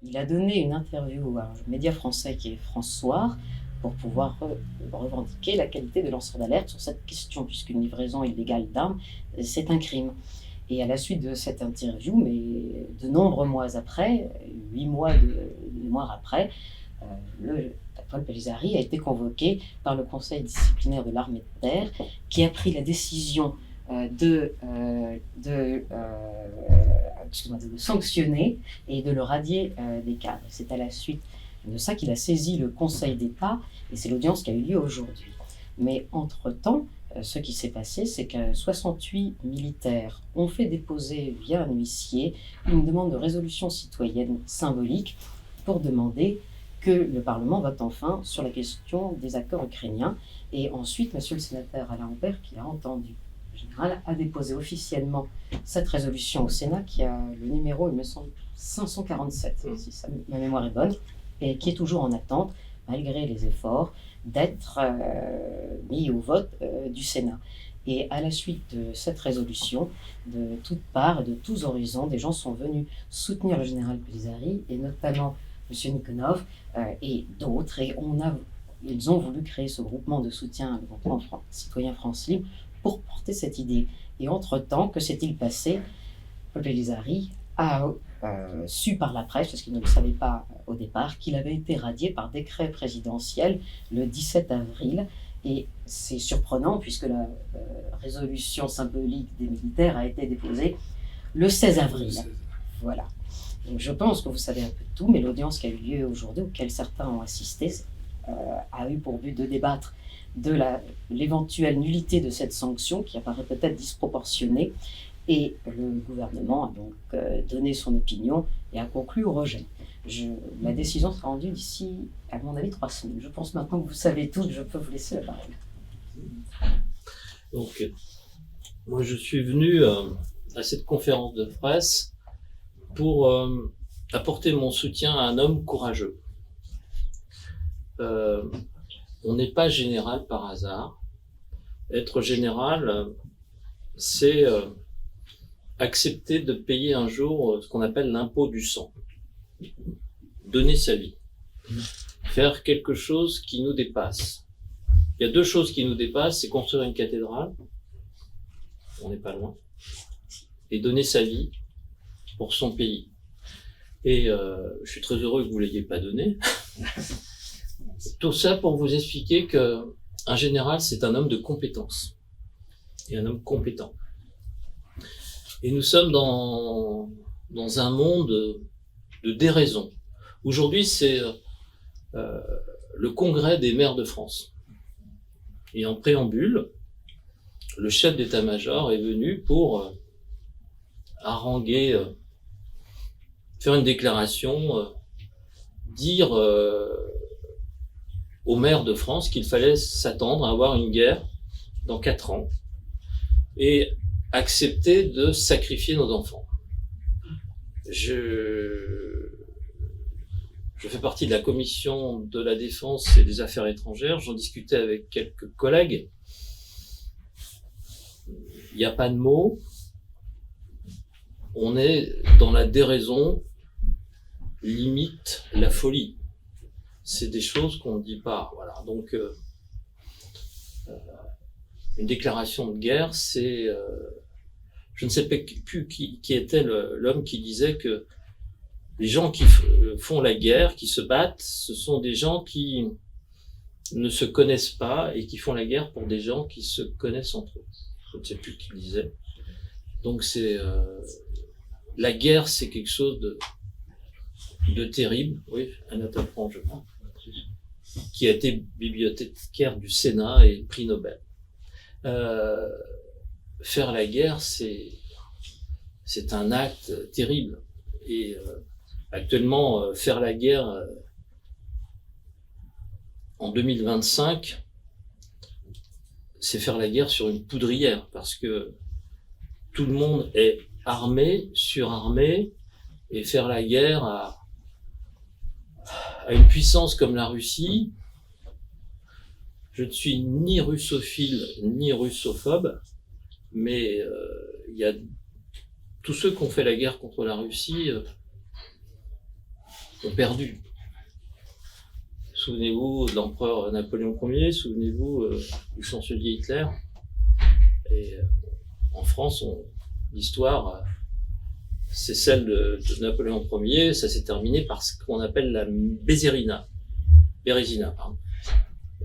il a donné une interview à un média français qui est France Soir pour pouvoir revendiquer la qualité de lanceur d'alerte sur cette question, puisqu'une livraison illégale d'armes, c'est un crime. Et à la suite de cette interview, mais de nombreux mois après, 8 mois de mémoire après, le Paul Pellizzari a été convoqué par le conseil disciplinaire de l'armée de terre, qui a pris la décision de le sanctionner et de le radier des cadres. C'est à la suite de ça qu'il a saisi le Conseil d'État, et c'est l'audience qui a eu lieu aujourd'hui. Mais entre-temps, ce qui s'est passé, c'est que 68 militaires ont fait déposer via un huissier une demande de résolution citoyenne symbolique pour demander que le Parlement vote enfin sur la question des accords ukrainiens. Et ensuite, monsieur le sénateur Alain Ampère, qui a entendu le général, a déposé officiellement cette résolution au Sénat, qui a le numéro, il me semble, 547, si ma mémoire est bonne, et qui est toujours en attente, malgré les efforts, d'être mis au vote du Sénat. Et à la suite de cette résolution, de toutes parts et de tous horizons, des gens sont venus soutenir le général Pellizzari, et notamment M. Nikonov et d'autres. Et ils ont voulu créer ce groupement de soutien, le groupement citoyen France Libre, pour porter cette idée. Et entre-temps, que s'est-il passé? Paul Pellizzari a su par la presse, parce qu'il ne le savait pas au départ, qu'il avait été radié par décret présidentiel le 17 avril. Et c'est surprenant, puisque la résolution symbolique des militaires a été déposée le 16 avril. Voilà. Donc je pense que vous savez un peu de tout, mais l'audience qui a eu lieu aujourd'hui, auquel certains ont assisté, a eu pour but de débattre de l'éventuelle nullité de cette sanction, qui apparaît peut-être disproportionnée. Et le gouvernement a donc donné son opinion et a conclu au rejet. La décision sera rendue d'ici, à mon avis, 3 semaines. Je pense maintenant que vous savez tout, je peux vous laisser la parole. Donc, moi je suis venu à cette conférence de presse pour apporter mon soutien à un homme courageux. On n'est pas général par hasard. Être général, c'est accepter de payer un jour ce qu'on appelle l'impôt du sang. Donner sa vie. Faire quelque chose qui nous dépasse. Il y a 2 choses qui nous dépassent, c'est construire une cathédrale, on n'est pas loin, et donner sa vie pour son pays. Et je suis très heureux que vous ne l'ayez pas donné. Tout ça pour vous expliquer que un général, c'est un homme de compétence. Et un homme compétent. Et nous sommes dans un monde de déraison. Aujourd'hui, c'est le congrès des maires de France. Et en préambule, le chef d'état-major est venu pour haranguer, faire une déclaration, dire aux maires de France qu'il fallait s'attendre à avoir une guerre dans 4 ans et accepter de sacrifier nos enfants. Je fais partie de la commission de la défense et des affaires étrangères, j'en discutais avec quelques collègues. Il n'y a pas de mots, on est dans la déraison, limite la folie. C'est des choses qu'on ne dit pas. Voilà. Donc, une déclaration de guerre, c'est... je ne sais plus qui était l'homme qui disait que les gens qui font la guerre, qui se battent, ce sont des gens qui ne se connaissent pas et qui font la guerre pour des gens qui se connaissent entre eux. Je ne sais plus qui disait. Donc, c'est... la guerre, c'est quelque chose de terrible. Oui, Anatole France, je crois, qui a été bibliothécaire du Sénat et prix Nobel. Faire la guerre, c'est un acte terrible. Et actuellement, faire la guerre en 2025, c'est faire la guerre sur une poudrière, parce que tout le monde est armé, surarmé, et faire la guerre à une puissance comme la Russie. Je ne suis ni russophile ni russophobe, mais il y a tous ceux qui ont fait la guerre contre la Russie ont perdu. Souvenez-vous de l'empereur Napoléon Ier, souvenez-vous du chancelier Hitler. Et en France, l'histoire, c'est celle de Napoléon Ier, ça s'est terminé par ce qu'on appelle la Bérésina. Pardon.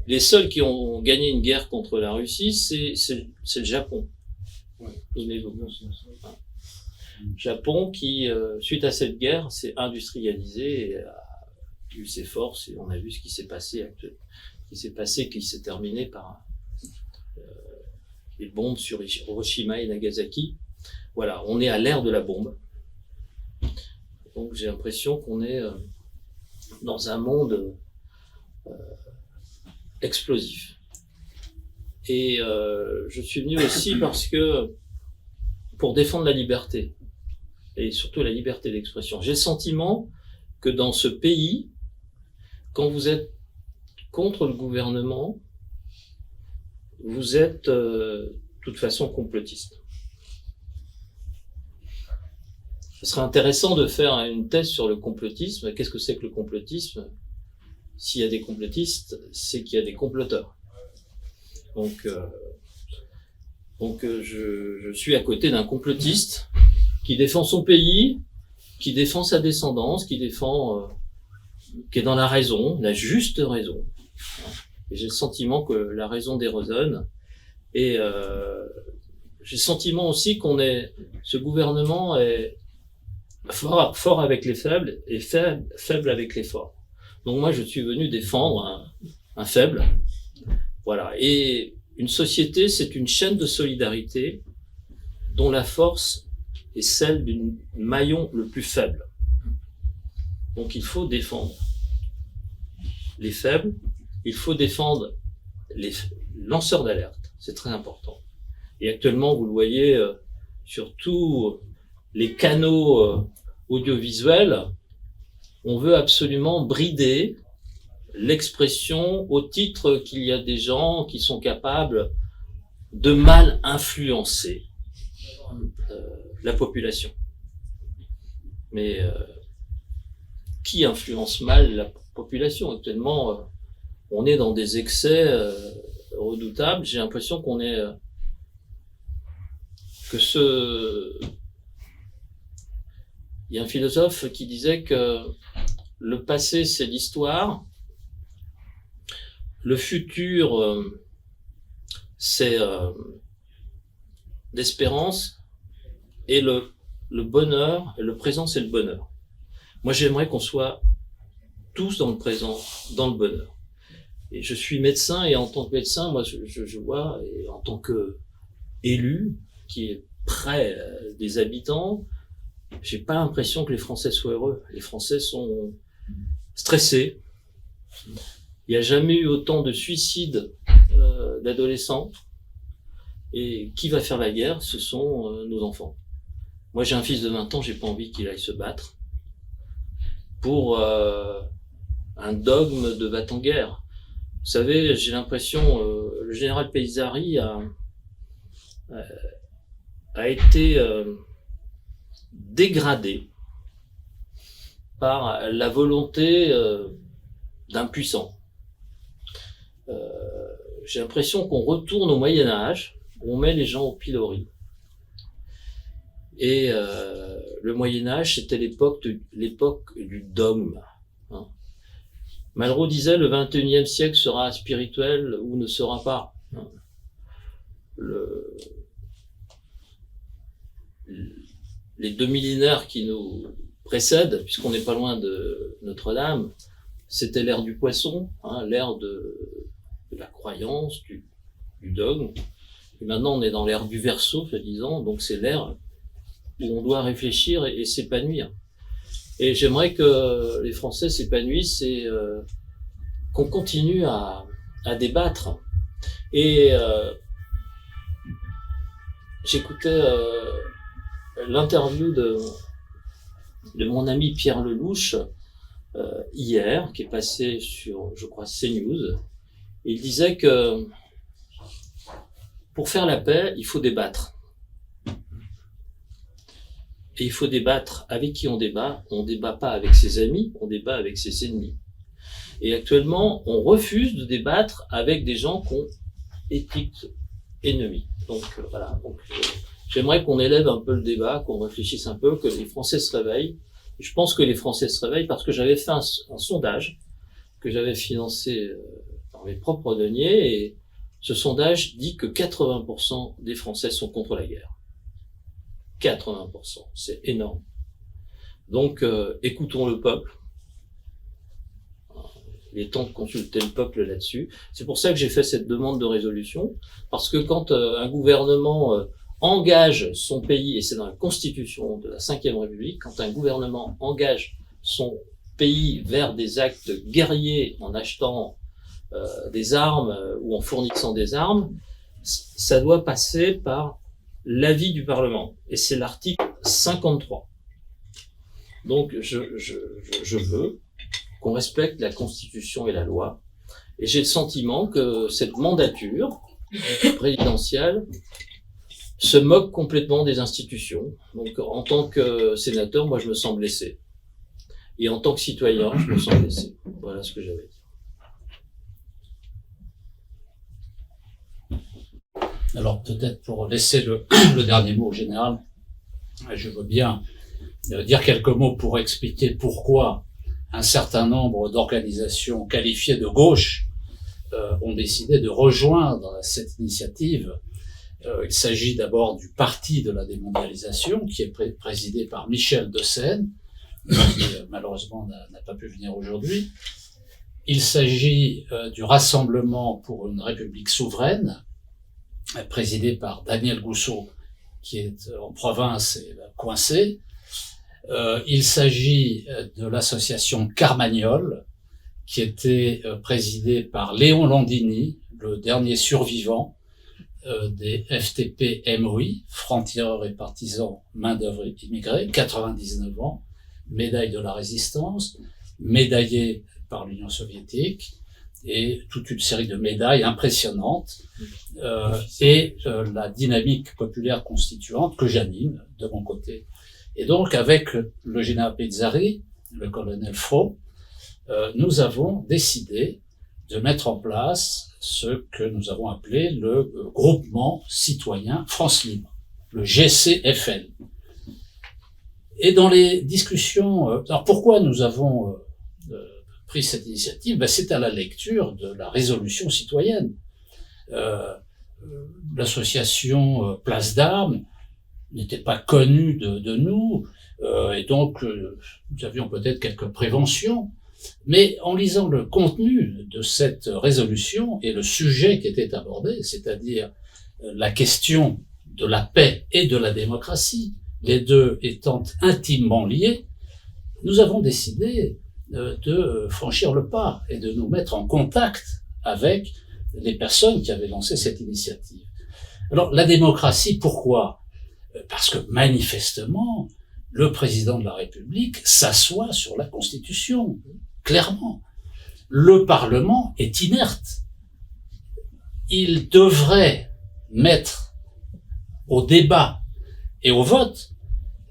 Les seuls qui ont gagné une guerre contre la Russie, c'est le Japon. Souvenez-vous. Japon qui, suite à cette guerre, s'est industrialisé et a eu ses forces, et on a vu ce qui s'est passé, qui s'est terminé par les bombes sur Hiroshima et Nagasaki. Voilà, on est à l'ère de la bombe. Donc j'ai l'impression qu'on est dans un monde explosif. Et je suis venu aussi parce que pour défendre la liberté, et surtout la liberté d'expression. J'ai le sentiment que dans ce pays, quand vous êtes contre le gouvernement, vous êtes de toute façon complotiste. Ce serait intéressant de faire une thèse sur le complotisme. Qu'est-ce que c'est que le complotisme? S'il y a des complotistes, c'est qu'il y a des comploteurs. Donc je suis à côté d'un complotiste qui défend son pays, qui défend sa descendance, qui est dans la raison, la juste raison. Et j'ai le sentiment que la raison déraisonne. Et j'ai le sentiment aussi ce gouvernement est fort avec les faibles et faible avec les forts. Donc moi, je suis venu défendre un faible. Voilà. Et une société, c'est une chaîne de solidarité dont la force est celle du maillon le plus faible. Donc il faut défendre les faibles, il faut défendre les lanceurs d'alerte, c'est très important. Et actuellement, vous le voyez sur tous les canaux audiovisuels, on veut absolument brider l'expression au titre qu'il y a des gens qui sont capables de mal influencer la population. Mais qui influence mal la population? Actuellement, on est dans des excès redoutables. J'ai l'impression il y a un philosophe qui disait que le passé, c'est l'histoire, le futur, c'est l'espérance, et le bonheur, et le présent, c'est le bonheur. Moi, j'aimerais qu'on soit tous dans le présent, dans le bonheur. Et je suis médecin, et en tant que médecin, moi, je vois, et en tant que élu, qui est près des habitants, j'ai pas l'impression que les Français soient heureux. Les Français sont stressés. Il n'y a jamais eu autant de suicides d'adolescents. Et qui va faire la guerre? Ce sont nos enfants. Moi, j'ai un fils de 20 ans, j'ai pas envie qu'il aille se battre pour un dogme de va-t-en-guerre. Vous savez, j'ai l'impression, le général Peissari a été dégradé par la volonté d'un puissant. J'ai l'impression qu'on retourne au Moyen-Âge, où on met les gens au pilori. Et le Moyen-Âge, c'était l'époque du dogme. Hein. Malraux disait, le 21e siècle sera spirituel ou ne sera pas. Hein. Les 2 millénaires qui nous précèdent, puisqu'on n'est pas loin de Notre-Dame, c'était l'ère du poisson, hein, l'ère de la croyance, du dogme. Et maintenant, on est dans l'ère du Verseau, soi-disant, donc c'est l'ère où on doit réfléchir et s'épanouir. Et j'aimerais que les Français s'épanouissent et qu'on continue à débattre. Et j'écoutais l'interview de mon ami Pierre Lelouch hier, qui est passé sur, je crois, CNews. Il disait que pour faire la paix, il faut débattre. et il faut débattre avec qui on débat. On débat pas avec ses amis, on débat avec ses ennemis. Et actuellement, on refuse de débattre avec des gens qui ont éthique ennemie. Donc voilà. Donc, j'aimerais qu'on élève un peu le débat, qu'on réfléchisse un peu, que les Français se réveillent. Et je pense que les Français se réveillent parce que j'avais fait un sondage que j'avais financé par mes propres deniers, et ce sondage dit que 80% des Français sont contre la guerre. 80%, c'est énorme. Donc, écoutons le peuple. Il est temps de consulter le peuple là-dessus. C'est pour ça que j'ai fait cette demande de résolution, parce que quand un gouvernement engage son pays, et c'est dans la Constitution de la Ve République, quand un gouvernement engage son pays vers des actes guerriers en achetant des armes ou en fournissant des armes, ça doit passer par l'avis du Parlement. Et c'est l'article 53. Donc, je veux qu'on respecte la Constitution et la loi. Et j'ai le sentiment que cette mandature présidentielle se moque complètement des institutions. Donc, en tant que sénateur, moi, je me sens blessé. Et en tant que citoyen, je me sens blessé. Voilà ce que j'avais dit. Alors, peut-être pour laisser le dernier mot au général, je veux bien dire quelques mots pour expliquer pourquoi un certain nombre d'organisations qualifiées de gauche ont décidé de rejoindre cette initiative. Il s'agit d'abord du Parti de la démondialisation, qui est présidé par Michel Dessaigne, qui malheureusement n'a pas pu venir aujourd'hui. Il s'agit du Rassemblement pour une République souveraine, présidé par Daniel Gousseau, qui est en province et coincé. Il s'agit de l'association Carmagnole, qui était présidée par Léon Landini, le dernier survivant des FTP-MOI, francs-tireurs et partisans main-d'œuvre immigrée, 99 ans, médaille de la résistance, médaillé par l'Union soviétique, et toute une série de médailles impressionnantes, et la dynamique populaire constituante que j'anime de mon côté. Et donc, avec le général Pizzari, le colonel Fro, nous avons décidé de mettre en place ce que nous avons appelé le groupement citoyen France Libre, le GCFL. Et dans les discussions, alors pourquoi nous avons pris cette initiative? Ben, c'est à la lecture de la résolution citoyenne. L'association Place d'Armes n'était pas connue de nous, et donc nous avions peut-être quelques préventions. Mais en lisant le contenu de cette résolution et le sujet qui était abordé, c'est-à-dire la question de la paix et de la démocratie, les deux étant intimement liés, nous avons décidé de franchir le pas et de nous mettre en contact avec les personnes qui avaient lancé cette initiative. Alors, la démocratie, pourquoi? Parce que manifestement, le président de la République s'assoit sur la Constitution. Clairement, le Parlement est inerte. Il devrait mettre au débat et au vote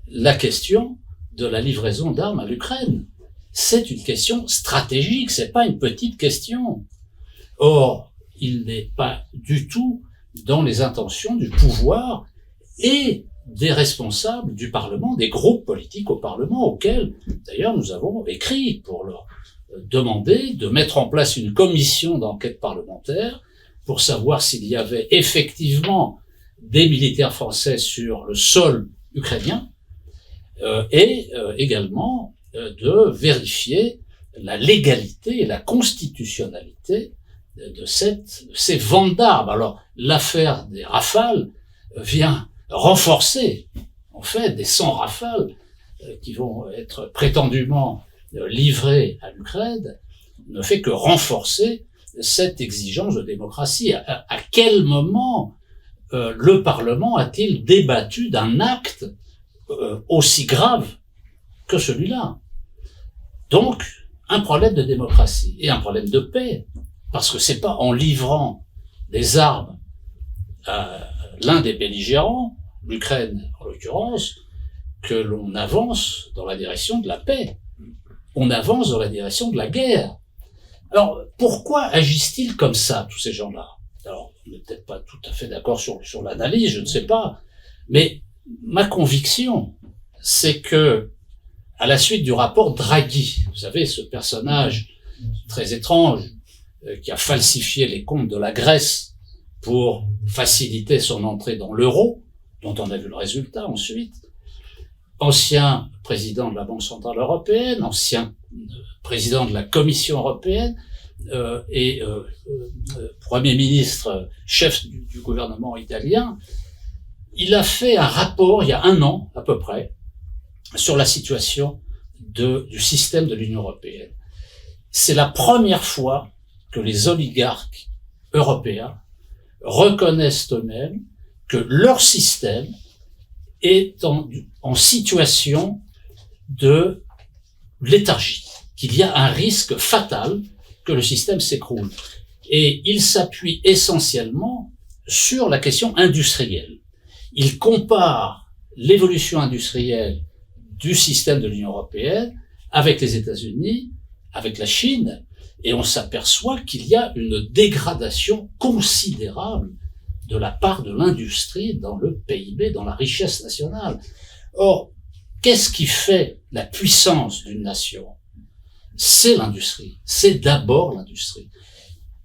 la question de la livraison d'armes à l'Ukraine. C'est une question stratégique, c'est pas une petite question. Or, il n'est pas du tout dans les intentions du pouvoir et des responsables du Parlement, des groupes politiques au Parlement, auxquels, d'ailleurs, nous avons écrit pour leur demander de mettre en place une commission d'enquête parlementaire pour savoir s'il y avait effectivement des militaires français sur le sol ukrainien, et également de vérifier la légalité et la constitutionnalité de ces ventes d'armes. Alors, l'affaire des Rafales vient renforcer, en fait, des 100 Rafales qui vont être prétendument livrés à l'Ukraine, ne fait que renforcer cette exigence de démocratie. À quel moment le Parlement a-t-il débattu d'un acte aussi grave que celui-là? Donc, un problème de démocratie et un problème de paix, parce que c'est pas en livrant des armes à l'un des belligérants, l'Ukraine en l'occurrence, que l'on avance dans la direction de la paix. On avance dans la direction de la guerre. Alors, pourquoi agissent-ils comme ça, tous ces gens-là? Alors, on n'est peut-être pas tout à fait d'accord sur l'analyse, je ne sais pas. Mais ma conviction, c'est que, à la suite du rapport Draghi, vous savez, ce personnage très étrange qui a falsifié les comptes de la Grèce pour faciliter son entrée dans l'euro, dont on a vu le résultat ensuite, ancien président de la Banque centrale européenne, ancien président de la Commission européenne et Premier ministre, chef du gouvernement italien, il a fait un rapport il y a 1 an à peu près sur la situation du système de l'Union européenne. C'est la première fois que les oligarques européens reconnaissent eux-mêmes que leur système est en situation de léthargie, qu'il y a un risque fatal que le système s'écroule. Et il s'appuie essentiellement sur la question industrielle. Il compare l'évolution industrielle du système de l'Union européenne avec les États-Unis, avec la Chine, et on s'aperçoit qu'il y a une dégradation considérable de la part de l'industrie dans le PIB, dans la richesse nationale. Or, qu'est-ce qui fait la puissance d'une nation? C'est l'industrie. C'est d'abord l'industrie.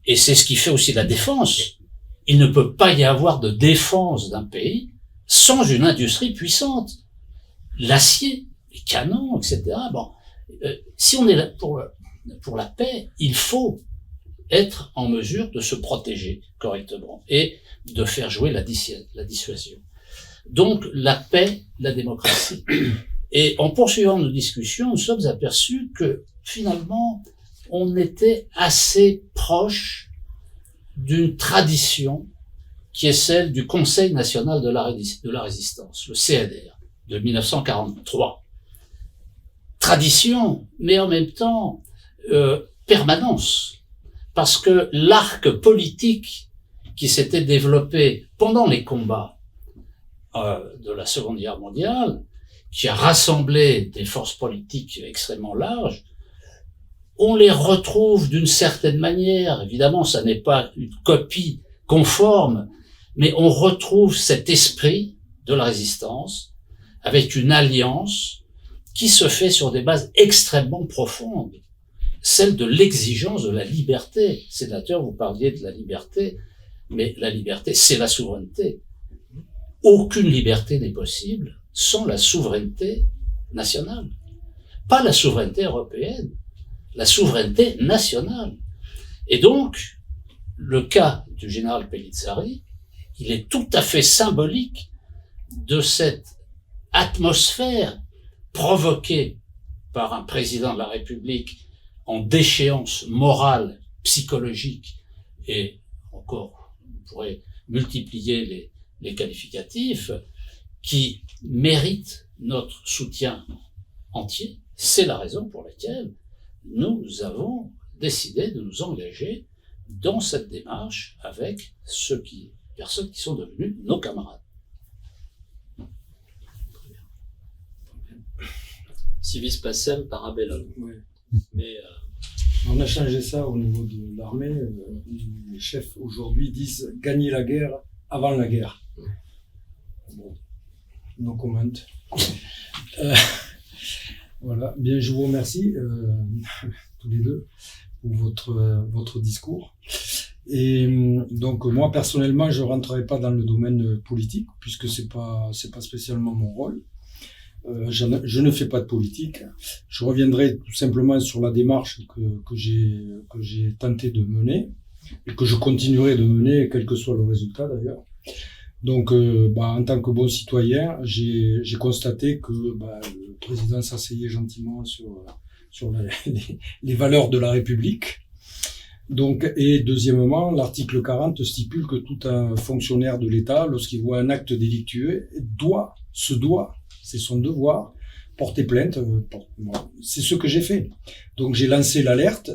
Et c'est ce qui fait aussi la défense. Il ne peut pas y avoir de défense d'un pays sans une industrie puissante. L'acier, les canons, etc. Bon, si on est là pour la paix, il faut être en mesure de se protéger correctement et de faire jouer la dissuasion. Donc, la paix, la démocratie. Et en poursuivant nos discussions, nous sommes aperçus que, finalement, on était assez proche d'une tradition qui est celle du Conseil national de la résistance, le CNR, de 1943. Tradition, mais en même temps, permanence. Parce que l'arc politique qui s'était développé pendant les combats de la Seconde Guerre mondiale, qui a rassemblé des forces politiques extrêmement larges, on les retrouve d'une certaine manière. Évidemment, ça n'est pas une copie conforme, mais on retrouve cet esprit de la résistance avec une alliance qui se fait sur des bases extrêmement profondes, celle de l'exigence de la liberté. Sénateur, vous parliez de la liberté, mais la liberté, c'est la souveraineté. Aucune liberté n'est possible sans la souveraineté nationale. Pas la souveraineté européenne, la souveraineté nationale. Et donc, le cas du général Pellizzari, il est tout à fait symbolique de cette atmosphère provoquée par un président de la République en déchéance morale, psychologique, et encore, on pourrait multiplier les qualificatifs, qui méritent notre soutien entier. C'est la raison pour laquelle nous avons décidé de nous engager dans cette démarche avec personnes qui sont devenues nos camarades. Civis pacem parabellum. Ouais. Mais on a changé ça au niveau de l'armée. Les chefs aujourd'hui disent gagner la guerre avant la guerre. Bon, no comment. Voilà. Bien, je vous remercie tous les deux pour votre discours. Et donc moi personnellement, je rentrerai pas dans le domaine politique puisque c'est pas spécialement mon rôle. Je ne fais pas de politique. Je reviendrai tout simplement sur la démarche que j'ai tenté de mener et que je continuerai de mener, quel que soit le résultat d'ailleurs. Donc, en tant que bon citoyen, j'ai constaté que le président s'asseyait gentiment sur les valeurs de la République. Donc, et deuxièmement, l'article 40 stipule que tout un fonctionnaire de l'État, lorsqu'il voit un acte délictueux, c'est son devoir, porter plainte. C'est ce que j'ai fait. Donc j'ai lancé l'alerte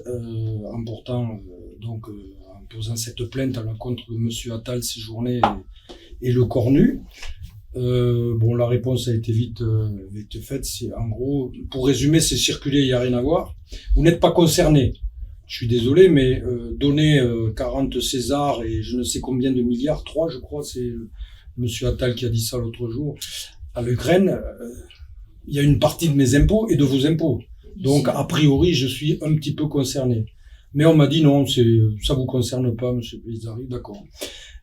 en posant cette plainte à l'encontre de Monsieur Attal séjourné et Le Cornu. Bon, la réponse a été vite faite. C'est, en gros, pour résumer, c'est circuler, il n'y a rien à voir. Vous n'êtes pas concerné. Je suis désolé, mais donner 40 Césars et je ne sais combien de milliards, 3 je crois, c'est Monsieur Attal qui a dit ça l'autre jour, à l'Ukraine, il y a une partie de mes impôts et de vos impôts. Donc, a priori, je suis un petit peu concerné. Mais on m'a dit non, ça vous concerne pas, Monsieur Pellizzari, d'accord.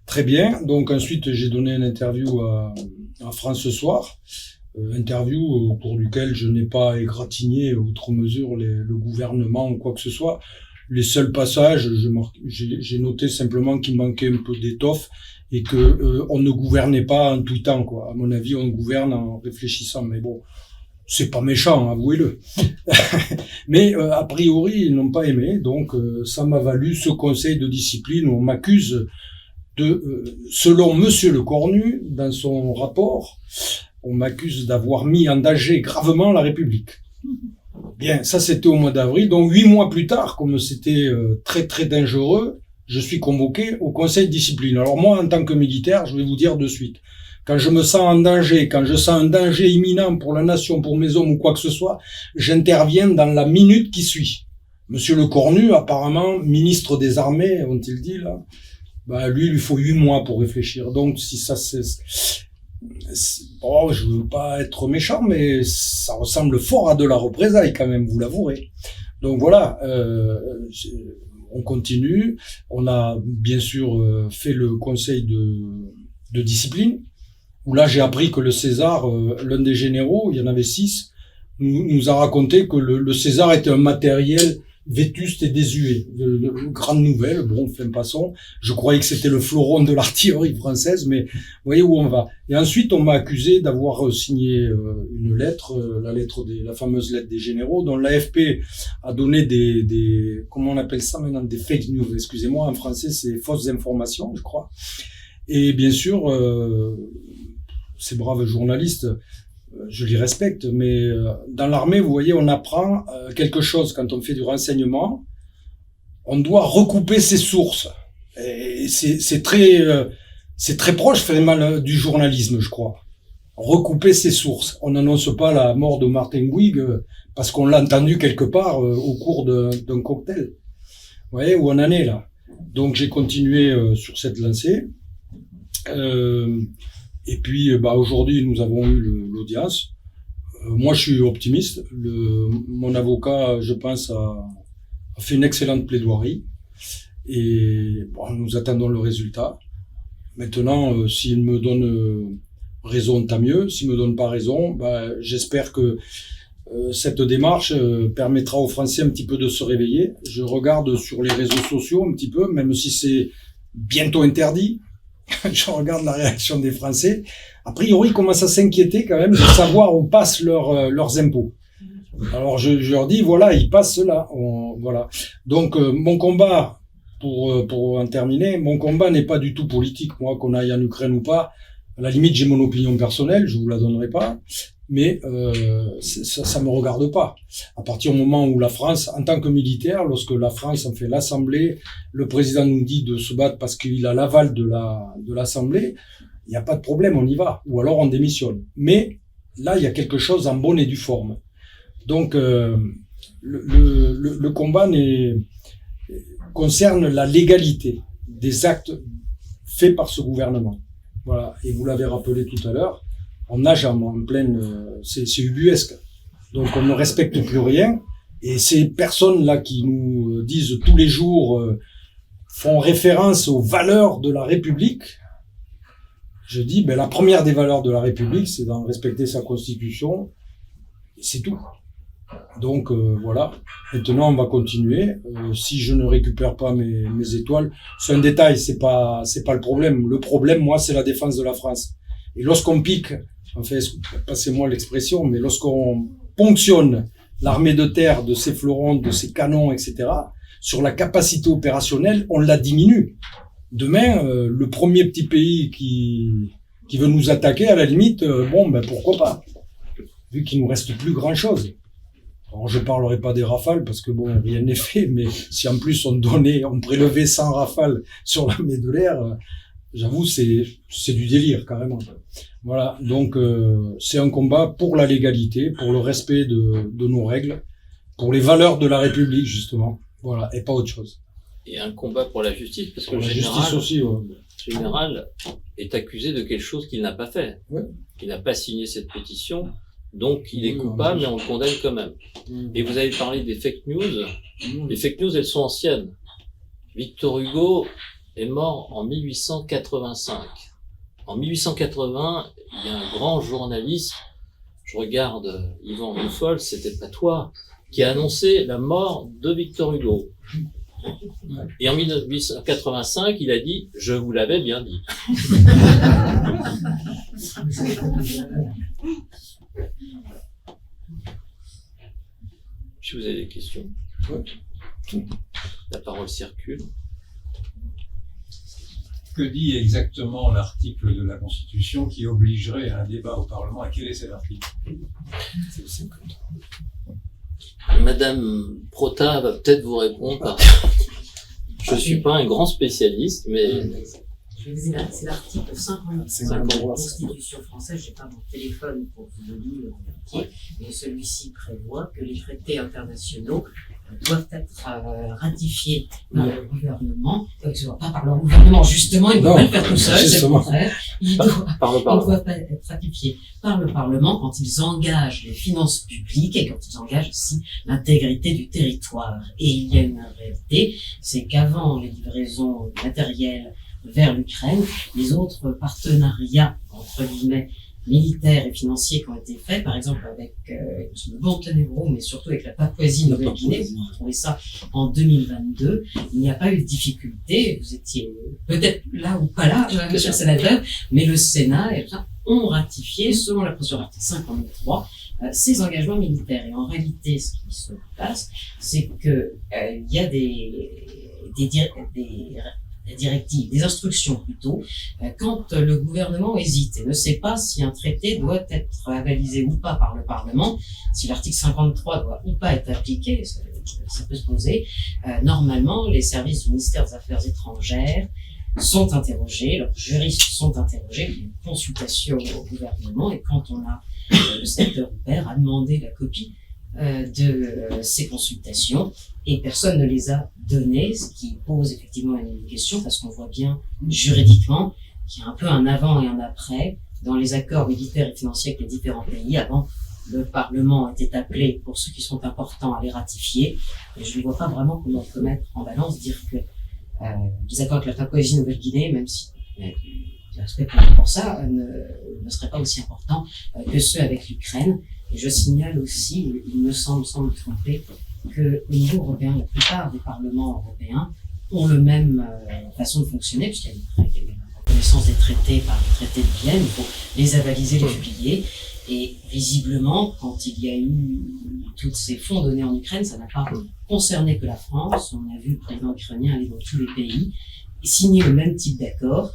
Très bien. Donc ensuite, j'ai donné une interview à France ce soir. Interview au cours duquel je n'ai pas égratigné outre mesure le gouvernement ou quoi que ce soit. Les seuls passages, j'ai noté simplement qu'il manquait un peu d'étoffe et que on ne gouvernait pas en tout temps, quoi. À mon avis, on gouverne en réfléchissant. Mais bon, c'est pas méchant, avouez-le. Mais a priori, ils n'ont pas aimé. Donc ça m'a valu ce conseil de discipline où on m'accuse selon Monsieur Le Cornu, dans son rapport, on m'accuse d'avoir mis en danger gravement la République. Bien, ça c'était au mois d'avril, donc 8 mois plus tard, comme c'était très très dangereux, je suis convoqué au conseil de discipline. Alors moi, en tant que militaire, je vais vous dire de suite, quand je me sens en danger, quand je sens un danger imminent pour la nation, pour mes hommes ou quoi que ce soit, j'interviens dans la minute qui suit. Monsieur Le Cornu, apparemment, ministre des Armées, ont-ils dit là, bah lui, il lui faut 8 mois pour réfléchir. Donc si ça bon, je veux pas être méchant, mais ça ressemble fort à de la représailles quand même, vous l'avouerez. Donc voilà, on continue. On a bien sûr fait le conseil de discipline, où là j'ai appris que le César, l'un des généraux, il y en avait 6, nous a raconté que le César était un matériel vétuste et désuet. Grande nouvelle, bon, fin passons. Je croyais que c'était le fleuron de l'artillerie française, mais vous voyez où on va. Et ensuite, on m'a accusé d'avoir signé une lettre, la fameuse lettre des généraux, dont l'AFP a donné comment on appelle ça maintenant, des fake news, excusez-moi, en français, c'est fausses informations, je crois. Et bien sûr, ces braves journalistes, je les respecte, mais dans l'armée, vous voyez, on apprend quelque chose quand on fait du renseignement. On doit recouper ses sources. Et c'est très proche, finalement, du journalisme, je crois. Recouper ses sources. On n'annonce pas la mort de Martin Bouygues parce qu'on l'a entendu quelque part au cours d'un cocktail. Vous voyez où on en est là. Donc j'ai continué sur cette lancée. Et puis, aujourd'hui, nous avons eu l'audience. Moi, je suis optimiste. Mon avocat, je pense, a fait une excellente plaidoirie. Et bon, nous attendons le résultat. Maintenant, s'il me donne raison, tant mieux. S'il me donne pas raison, j'espère que cette démarche permettra aux Français un petit peu de se réveiller. Je regarde sur les réseaux sociaux un petit peu, même si c'est bientôt interdit. Je regarde la réaction des Français. A priori, ils commencent à s'inquiéter quand même de savoir où passent leurs impôts. Alors je leur dis, voilà, ils passent là. Voilà. Donc mon combat, pour en terminer, mon combat n'est pas du tout politique. Moi, qu'on aille en Ukraine ou pas, à la limite, j'ai mon opinion personnelle, je vous la donnerai pas. Mais ça me regarde pas. À partir du moment où la France, en tant que militaire, lorsque la France en fait l'Assemblée, le président nous dit de se battre parce qu'il a l'aval de l'Assemblée, il n'y a pas de problème, on y va. Ou alors on démissionne. Mais là, il y a quelque chose en bonne et due forme. Donc le combat concerne la légalité des actes faits par ce gouvernement. Voilà. Et vous l'avez rappelé tout à l'heure. On nage en pleine, c'est ubuesque. Donc on ne respecte plus rien. Et ces personnes-là qui nous disent tous les jours, font référence aux valeurs de la République, je dis, la première des valeurs de la République, c'est d'en respecter sa constitution. Et c'est tout. Donc voilà. Maintenant on va continuer. Si je ne récupère pas mes étoiles, c'est un détail, c'est pas le problème. Le problème, moi, c'est la défense de la France. Et lorsqu'on pique, en fait, passez-moi l'expression, mais lorsqu'on ponctionne l'armée de terre de ses fleurons, de ses canons, etc., sur la capacité opérationnelle, on la diminue. Demain, le premier petit pays qui veut nous attaquer, à la limite, pourquoi pas, vu qu'il nous reste plus grand-chose. Alors, je parlerai pas des rafales, parce que rien n'est fait, mais si en plus on prélevait 100 rafales sur l'armée de l'air, j'avoue, c'est du délire, carrément. Voilà, donc c'est un combat pour la légalité, pour le respect de nos règles, pour les valeurs de la République, justement. Voilà, et pas autre chose. Et un combat pour la justice, parce que Pour le la justice aussi, ouais. général est accusé de quelque chose qu'il n'a pas fait. Ouais. Il n'a pas signé cette pétition, donc il est Oui, coupable, ouais. mais on le condamne quand même. Et vous avez parlé des fake news. Les fake news, elles sont anciennes. Victor Hugo est mort en 1885. En 1880, il y a un grand journaliste, je regarde Yvan Rioufol, c'était pas toi, qui a annoncé la mort de Victor Hugo. Et en 1885, il a dit « Je vous l'avais bien dit ». Si vous avez des questions, la parole circule. Que dit exactement l'article de la Constitution qui obligerait à un débat au Parlement? Et quel est cet article? Madame Prota va peut-être vous répondre. Je suis pas un grand spécialiste, mais C'est l'article 53 de la Constitution française. J'ai pas mon téléphone pour vous le lire en entier, mais celui-ci prévoit que les traités internationaux doivent être ratifiés par le gouvernement, pas par leur gouvernement, justement, ils ne doivent pas le faire tout seuls, c'est le contraire. Ils doivent pas être ratifiés par le Parlement quand ils engagent les finances publiques et quand ils engagent aussi l'intégrité du territoire. Et il y a une réalité, c'est qu'avant les livraisons matérielles vers l'Ukraine, les autres partenariats, entre guillemets, militaires et financiers qui ont été faits, par exemple avec le Monténégro, mais surtout avec la Papouasie-Nouvelle-Guinée, vous retrouvez ça en 2022, il n'y a pas eu de difficulté, vous étiez peut-être là ou pas là, monsieur le sénateur, mais le Sénat et tout ça ont ratifié, selon la procédure article 53, ces engagements militaires. Et en réalité, ce qui se passe, c'est que il y a des directives, des instructions plutôt, quand le gouvernement hésite et ne sait pas si un traité doit être avalisé ou pas par le Parlement, si l'article 53 doit ou pas être appliqué, ça peut se poser, normalement, les services du ministère des Affaires étrangères sont interrogés, leurs juristes sont interrogés, il y a une consultation au gouvernement, et quand on a le sénateur Huppert a demandé la copie de ces consultations, et personne ne les a données, ce qui pose effectivement une question, parce qu'on voit bien juridiquement qu'il y a un peu un avant et un après dans les accords militaires et financiers avec les différents pays. Avant, le Parlement était appelé, pour ceux qui sont importants, à les ratifier, et je ne vois pas vraiment comment on peut mettre en balance, dire que les accords avec la Papouasie-Nouvelle-Guinée, même si du respect pour ça, ne seraient pas aussi importants que ceux avec l'Ukraine. Et je signale aussi, il me semble tromper, que au niveau européen, la plupart des parlements européens ont le même façon de fonctionner, puisqu'il y a une reconnaissance des traités par le traité de Vienne, il faut les avaliser, les publier. Et visiblement, quand il y a eu tous ces fonds donnés en Ukraine, ça n'a pas concerné que la France. On a vu le président ukrainien aller dans tous les pays et signer le même type d'accord,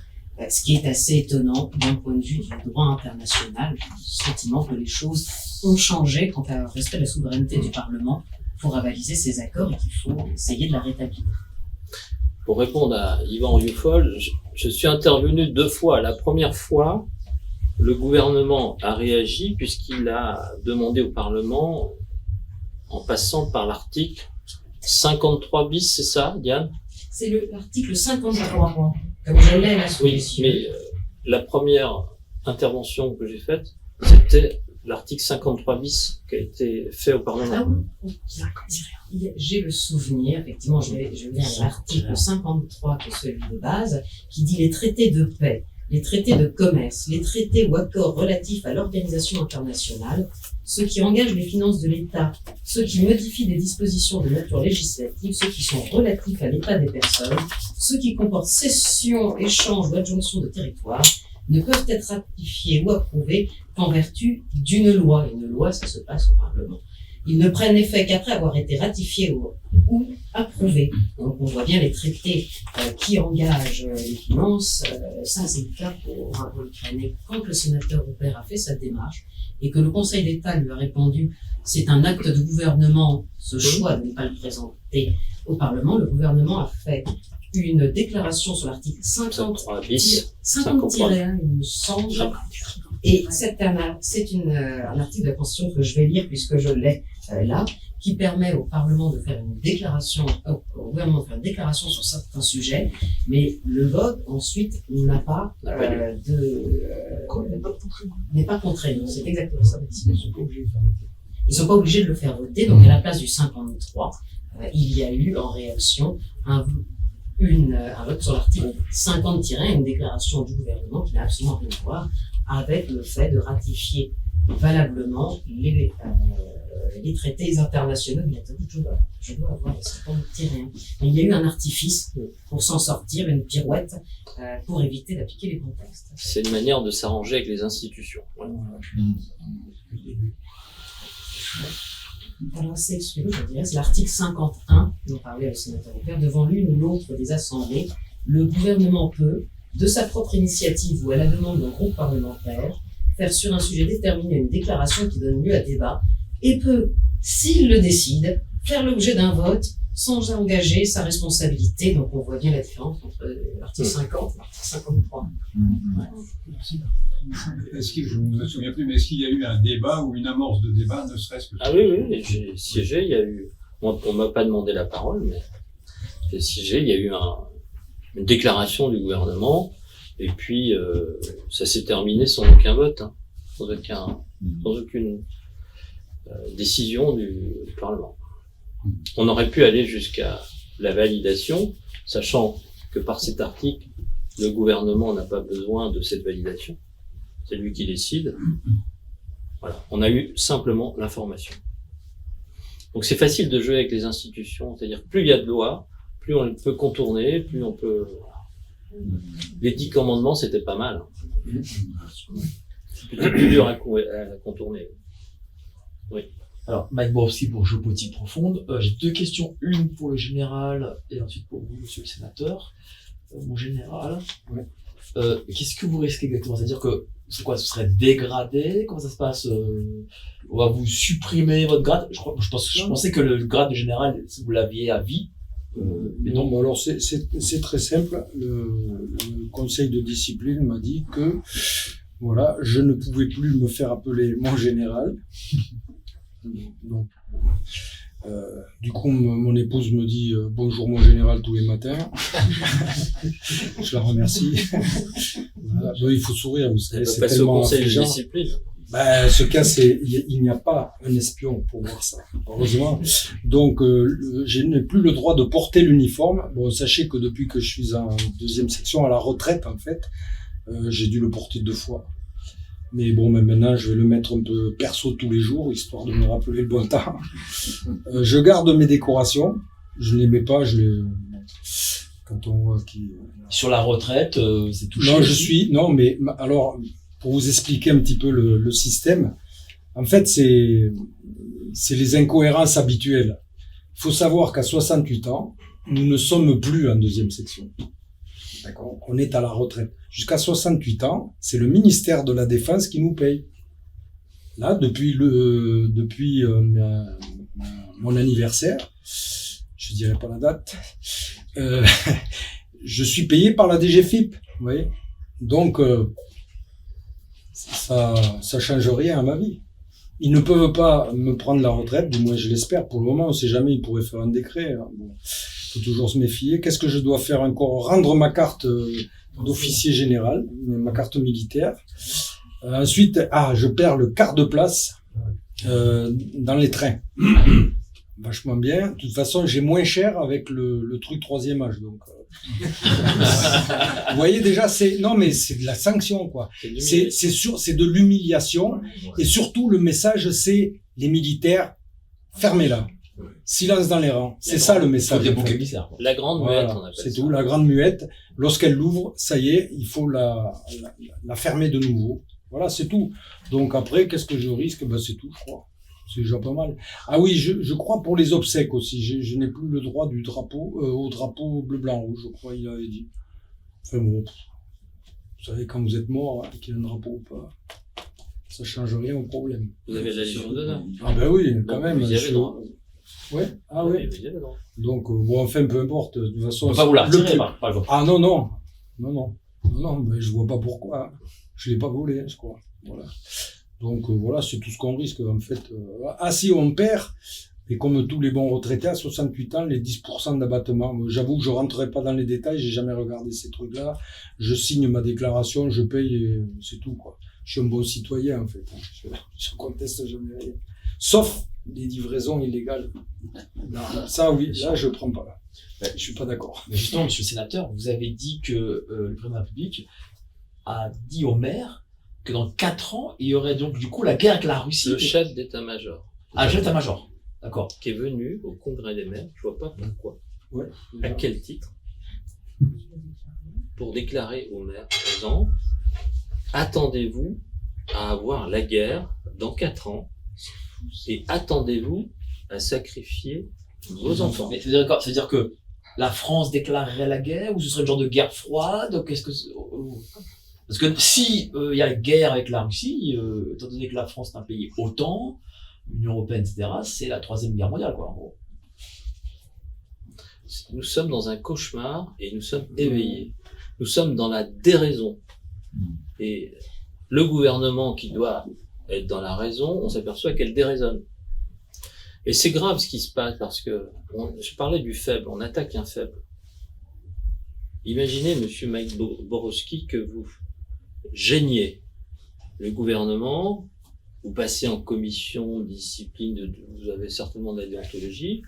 ce qui est assez étonnant d'un point de vue du droit international. J'ai le sentiment que les choses ont changé quant au respect de la souveraineté du Parlement pour avaliser ces accords et qu'il faut essayer de la rétablir. Pour répondre à Yvan Rioufol, je suis intervenu 2 fois. La première fois, le gouvernement a réagi puisqu'il a demandé au Parlement, en passant par l'article 53 bis, c'est ça, Diane? C'est l'article 53, comme je l'ai là sous les yeux. Mais la première intervention que j'ai faite, c'était l'article 53 bis qui a été fait au Parlement. Ah oui, j'ai le souvenir, effectivement, je viens à l'article 53, qui est celui de base, qui dit les traités de paix, les traités de commerce, les traités ou accords relatifs à l'organisation internationale, ceux qui engagent les finances de l'État, ceux qui modifient des dispositions de nature législative, ceux qui sont relatifs à l'état des personnes, ceux qui comportent cession, échange ou adjonction de territoire, ne peuvent être ratifiés ou approuvés qu'en vertu d'une loi. Une loi, ça se passe au Parlement. Ils ne prennent effet qu'après avoir été ratifiés ou approuvés. Donc on voit bien les traités qui engagent les finances. Ça, c'est le cas pour l'Ukraine. Et quand le sénateur Huppert a fait sa démarche et que le Conseil d'État lui a répondu c'est un acte de gouvernement, ce choix de ne pas le présenter au Parlement, le gouvernement a fait une déclaration sur l'article 53 bis. 50-1, il me semble. Et c'est un article de la Constitution que je vais lire puisque je l'ai là, qui permet au Parlement de faire une déclaration, au gouvernement de faire une déclaration sur certains sujets, mais le vote ensuite n'a pas n'est pas contraignant. C'est exactement ça. Ils sont pas obligés de le faire voter. Donc à la place du 53, il y a eu en réaction un vote sur l'article 50-1, une déclaration du gouvernement qui n'a absolument rien à voir avec le fait de ratifier valablement les traités internationaux. Je dois avoir le 50-1. Mais il y a eu un artifice pour s'en sortir, une pirouette, pour éviter d'appliquer les contextes. C'est une manière de s'arranger avec les institutions. Voilà. Alors, c'est l'article 51, dont parlait le sénateur Aubert, devant l'une ou l'autre des assemblées, le gouvernement peut, de sa propre initiative ou à la demande d'un groupe parlementaire, faire sur un sujet déterminé une déclaration qui donne lieu à débat et peut, s'il le décide, faire l'objet d'un vote sans engager sa responsabilité. Donc on voit bien la différence entre l'article 50 et l'article 53. Je ne me souviens plus, mais est-ce qu'il y a eu un débat ou une amorce de débat, ne serait-ce que... Ah oui, j'ai siégé, il y a eu... Moi, on m'a pas demandé la parole, mais j'ai siégé, il y a eu une déclaration du gouvernement, et puis ça s'est terminé sans aucun vote, hein, sans aucune décision du Parlement. On aurait pu aller jusqu'à la validation, sachant que par cet article, le gouvernement n'a pas besoin de cette validation. C'est lui qui décide. Voilà. On a eu simplement l'information. Donc c'est facile de jouer avec les institutions, c'est-à-dire plus il y a de lois, plus on peut contourner, plus on peut... Les 10 commandements, c'était pas mal. C'était plus dur à contourner. Oui. Alors, Mike Borowski pour Géopolitique Profonde. J'ai 2 questions, une pour le général et ensuite pour vous, monsieur le sénateur. Mon général, qu'est-ce que vous risquez exactement? C'est-à-dire que, c'est quoi, ce serait dégradé? Comment ça se passe? On va vous supprimer votre grade? Je pensais que le grade de général, vous l'aviez à vie. Mais non, alors c'est très simple. Le conseil de discipline m'a dit que, voilà, je ne pouvais plus me faire appeler mon général. Donc, du coup, mon épouse me dit bonjour mon général tous les matins. Je la remercie. Voilà. Donc, il faut sourire parce que c'est tellement au conseil affligeant. de discipline. Ce cas, il n'y a pas un espion pour voir ça, heureusement. Donc, je n'ai plus le droit de porter l'uniforme. Bon, sachez que depuis que je suis en 2e section, à la retraite, en fait, j'ai dû le porter 2 fois. Mais bon, mais maintenant, je vais le mettre un peu perso tous les jours, histoire de me rappeler le bon temps. Je garde mes décorations. Je ne les mets pas, quand on voit qui... Sur la retraite, c'est touché. Non, mais alors, pour vous expliquer un petit peu le système, en fait, c'est les incohérences habituelles. Il faut savoir qu'à 68 ans, nous ne sommes plus en 2e section. D'accord. On est à la retraite. Jusqu'à 68 ans, c'est le ministère de la Défense qui nous paye. Là, depuis mon anniversaire, je dirais pas la date, je suis payé par la DGFiP. Vous voyez. Donc, ça change rien à ma vie. Ils ne peuvent pas me prendre la retraite, du moins je l'espère. Pour le moment, on ne sait jamais, ils pourraient faire un décret. Hein. Bon, faut toujours se méfier. Qu'est-ce que je dois faire encore? Rendre ma carte d'officier général, ma carte militaire. Ensuite, je perds le quart de place dans les trains. Vachement bien. De toute façon, j'ai moins cher avec le truc 3e âge. Donc, vous voyez déjà, c'est de la sanction, quoi. C'est de l'humiliation. Et surtout, le message, c'est les militaires, fermez-la. Silence dans les rangs. C'est ça le message. La grande muette, voilà, on appelle ça. c'est tout. La grande muette. Lorsqu'elle l'ouvre, ça y est, il faut la fermer de nouveau. Voilà, c'est tout. Donc après, qu'est-ce que je risque? C'est tout, je crois. C'est déjà pas mal. Ah oui, je crois pour les obsèques aussi. Je n'ai plus le droit au drapeau bleu, blanc, rouge, je crois, il avait dit. Enfin bon, vous savez, quand vous êtes mort, qu'il y a un drapeau ou pas, ça change rien au problème. Vous avez la Légion d'honneur. Ah ben oui, quand même. Vous y avez droit. Ouais. Ah ouais. Vous y avez le droit. Donc, bon, enfin, peu importe. De toute façon, On peut pas vous la le retirer, plus- par exemple. Ah non, non. Non, mais je vois pas pourquoi. Je l'ai pas volé, je crois. Voilà. Donc, voilà, c'est tout ce qu'on risque, en fait. Ah, si on perd, et comme tous les bons retraités, à 68 ans, les 10% d'abattement. J'avoue que je rentrerai pas dans les détails, j'ai jamais regardé ces trucs-là. Je signe ma déclaration, je paye, et c'est tout, quoi. Je suis un bon citoyen, en fait. Je conteste jamais rien. Sauf les livraisons illégales. Non, ça, oui, là, je prends pas. Je suis pas d'accord. Mais justement, monsieur le sénateur, vous avez dit que le président de la République a dit au maire que dans 4 ans, il y aurait donc du coup la guerre avec la Russie. Le chef d'état-major. Ah, le chef d'état-major. D'accord. Qui est venu au congrès des maires, je vois pas pourquoi. Ouais. À quel titre? Pour déclarer aux maires présents, attendez-vous à avoir la guerre dans 4 ans et attendez-vous à sacrifier vos enfants. Mais c'est-à-dire que la France déclarerait la guerre ou ce serait le genre de guerre froide? Qu'est-ce que parce que si il y a guerre avec la Russie, étant donné que la France est un pays OTAN, l'Union européenne, etc., c'est la 3e guerre mondiale, quoi, en gros. Nous sommes dans un cauchemar et nous sommes éveillés. Nous sommes dans la déraison. Et le gouvernement qui doit être dans la raison, on s'aperçoit qu'elle déraisonne. Et c'est grave ce qui se passe parce que, je parlais du faible, on attaque un faible. Imaginez, monsieur Mike Borowski, que vous gêniez le gouvernement, vous passez en commission discipline, vous avez certainement de la déontologie.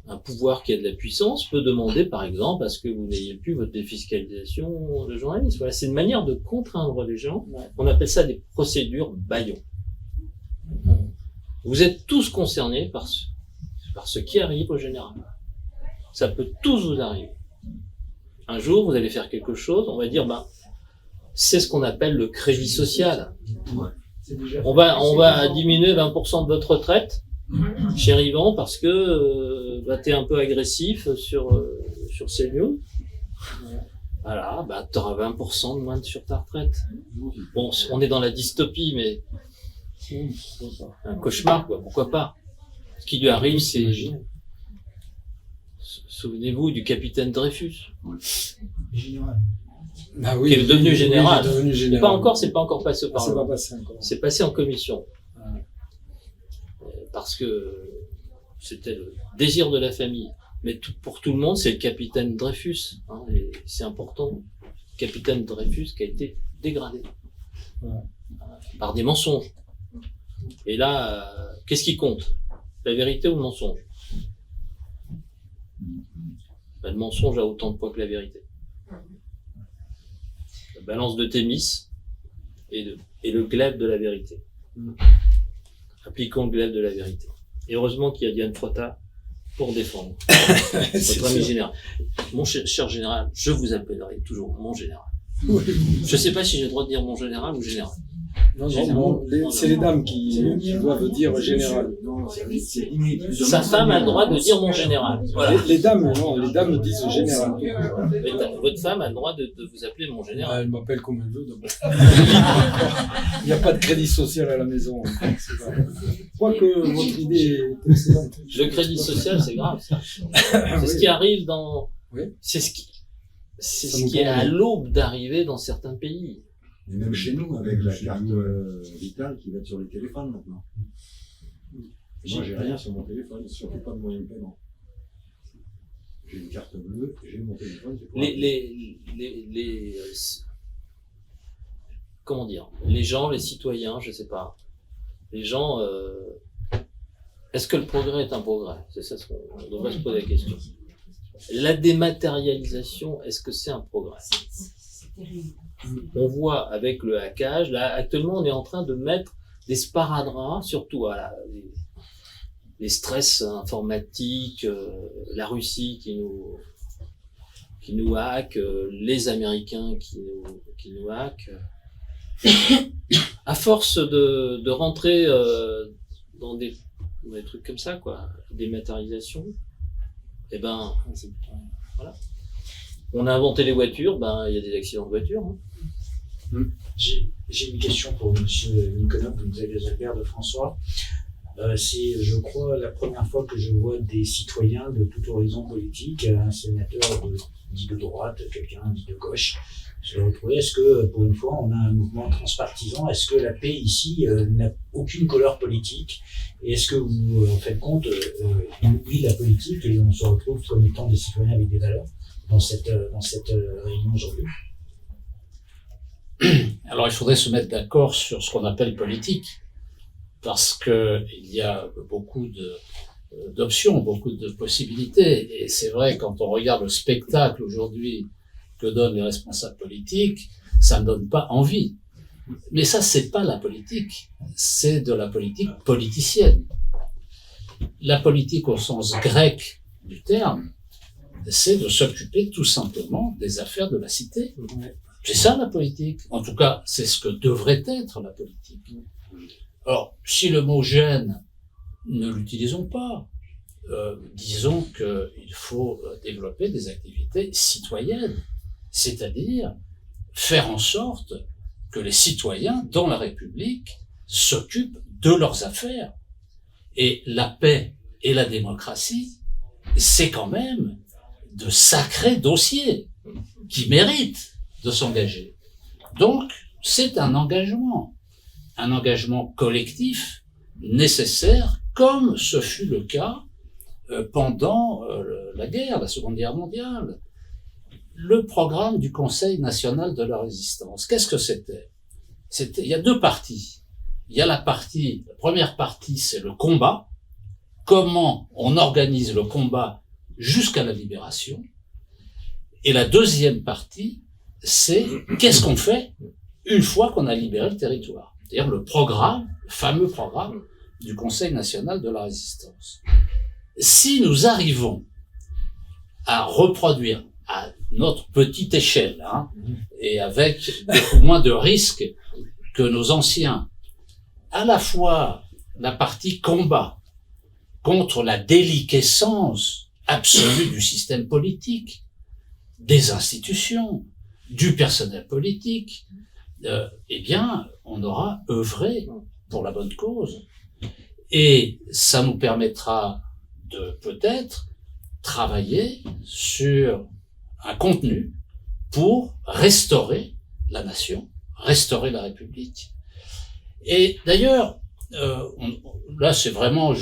Un pouvoir qui a de la puissance peut demander, par exemple, à ce que vous n'ayez plus votre défiscalisation de journalisme. Voilà, c'est une manière de contraindre les gens. On appelle ça des procédures bâillons. Vous êtes tous concernés par ce qui arrive au général. Ça peut tous vous arriver. Un jour, vous allez faire quelque chose, on va dire, c'est ce qu'on appelle le crédit social. On va diminuer 20% de votre retraite, cher Yvan, parce que t'es un peu agressif sur CNews. Voilà, t'auras 20% de moins sur ta retraite. Bon, on est dans la dystopie, mais un cauchemar, quoi. Pourquoi pas? Ce qui lui arrive, c'est... Souvenez-vous du capitaine Dreyfus. Général. Ah oui, qui est devenu général. Il est devenu général. C'est pas encore passé au C'est Parlement. pas passé encore. C'est passé en commission. Ah. Parce que c'était le désir de la famille. Mais pour tout le monde, c'est le capitaine Dreyfus. Et c'est important. Le capitaine Dreyfus qui a été dégradé. Par des mensonges. Et là, qu'est-ce qui compte? La vérité ou le mensonge? Le mensonge a autant de poids que la vérité. La balance de Thémis et le glaive de la vérité. Appliquons le glaive de la vérité. Et heureusement qu'il y a Diane Frotta pour défendre votre ami général. Mon cher général, je vous appellerai toujours mon général. Je sais pas si j'ai le droit de dire mon général ou général. Non, c'est les dames qui doivent dire général. Sa femme a le droit de dire mon général. Voilà. Les dames, non, les dames disent général. Votre femme a le droit de vous appeler mon général. Elle m'appelle comme elle veut d'abord. Il n'y a pas de crédit social à la maison. Quoique votre idée est excellente. Le crédit social, c'est grave, ça. C'est ce qui arrive dans... Oui. C'est ce qui est à l'aube d'arriver dans certains pays. Et même chez nous, avec la carte vitale qui va être sur les téléphones maintenant. Moi, j'ai rien sur mon téléphone, surtout pas de moyen de paiement. J'ai une carte bleue, j'ai mon téléphone. Comment dire? Les gens, les citoyens, je sais pas. Les gens, est-ce que le progrès est un progrès? C'est ça ce qu'on devrait se poser la question. La dématérialisation, est-ce que c'est un progrès? C'est terrible. On voit avec le hackage, là, actuellement, on est en train de mettre des sparadraps, surtout, voilà, les stress informatiques, la Russie qui nous hack, les Américains qui nous hack. À force de rentrer dans des trucs comme ça, quoi, dématérialisation, voilà. On a inventé les voitures, il y a des accidents de voitures. J'ai une question pour monsieur Nicolas, vous nous avez la paire de François. C'est, je crois, la première fois que je vois des citoyens de tout horizon politique, un sénateur dit de droite, quelqu'un dit de gauche, se retrouver. Est-ce que, pour une fois, on a un mouvement transpartisan? Est-ce que la paix ici n'a aucune couleur politique? Et est-ce que vous en faites compte, on oublie la politique et on se retrouve comme étant des citoyens avec des valeurs dans cette réunion aujourd'hui? Alors, il faudrait se mettre d'accord sur ce qu'on appelle politique, parce que il y a beaucoup d'options, beaucoup de possibilités. Et c'est vrai, quand on regarde le spectacle aujourd'hui que donnent les responsables politiques, ça ne donne pas envie. Mais ça, c'est pas la politique, c'est de la politique politicienne. La politique au sens grec du terme, c'est de s'occuper tout simplement des affaires de la cité. C'est ça la politique. En tout cas, c'est ce que devrait être la politique. Alors, si le mot gêne, ne l'utilisons pas. Disons qu'il faut développer des activités citoyennes, c'est-à-dire faire en sorte que les citoyens dans la République s'occupent de leurs affaires. Et la paix et la démocratie, c'est quand même de sacrés dossiers qui méritent de s'engager. Donc, c'est un engagement collectif nécessaire, comme ce fut le cas pendant la Seconde Guerre mondiale. Le programme du Conseil national de la résistance, qu'est-ce que c'était? Il y a deux parties. Il y a la première partie, c'est le combat. Comment on organise le combat jusqu'à la libération. Et la deuxième partie, c'est qu'est-ce qu'on fait une fois qu'on a libéré le territoire. C'est-à-dire le fameux programme du Conseil national de la résistance. Si nous arrivons à reproduire à notre petite échelle, et avec beaucoup moins de risques que nos anciens, à la fois la partie combat contre la déliquescence absolue du système politique, des institutions, du personnel politique, eh bien, on aura œuvré pour la bonne cause. Et ça nous permettra de peut-être travailler sur un contenu pour restaurer la nation, restaurer la République. Et d'ailleurs, là, c'est vraiment,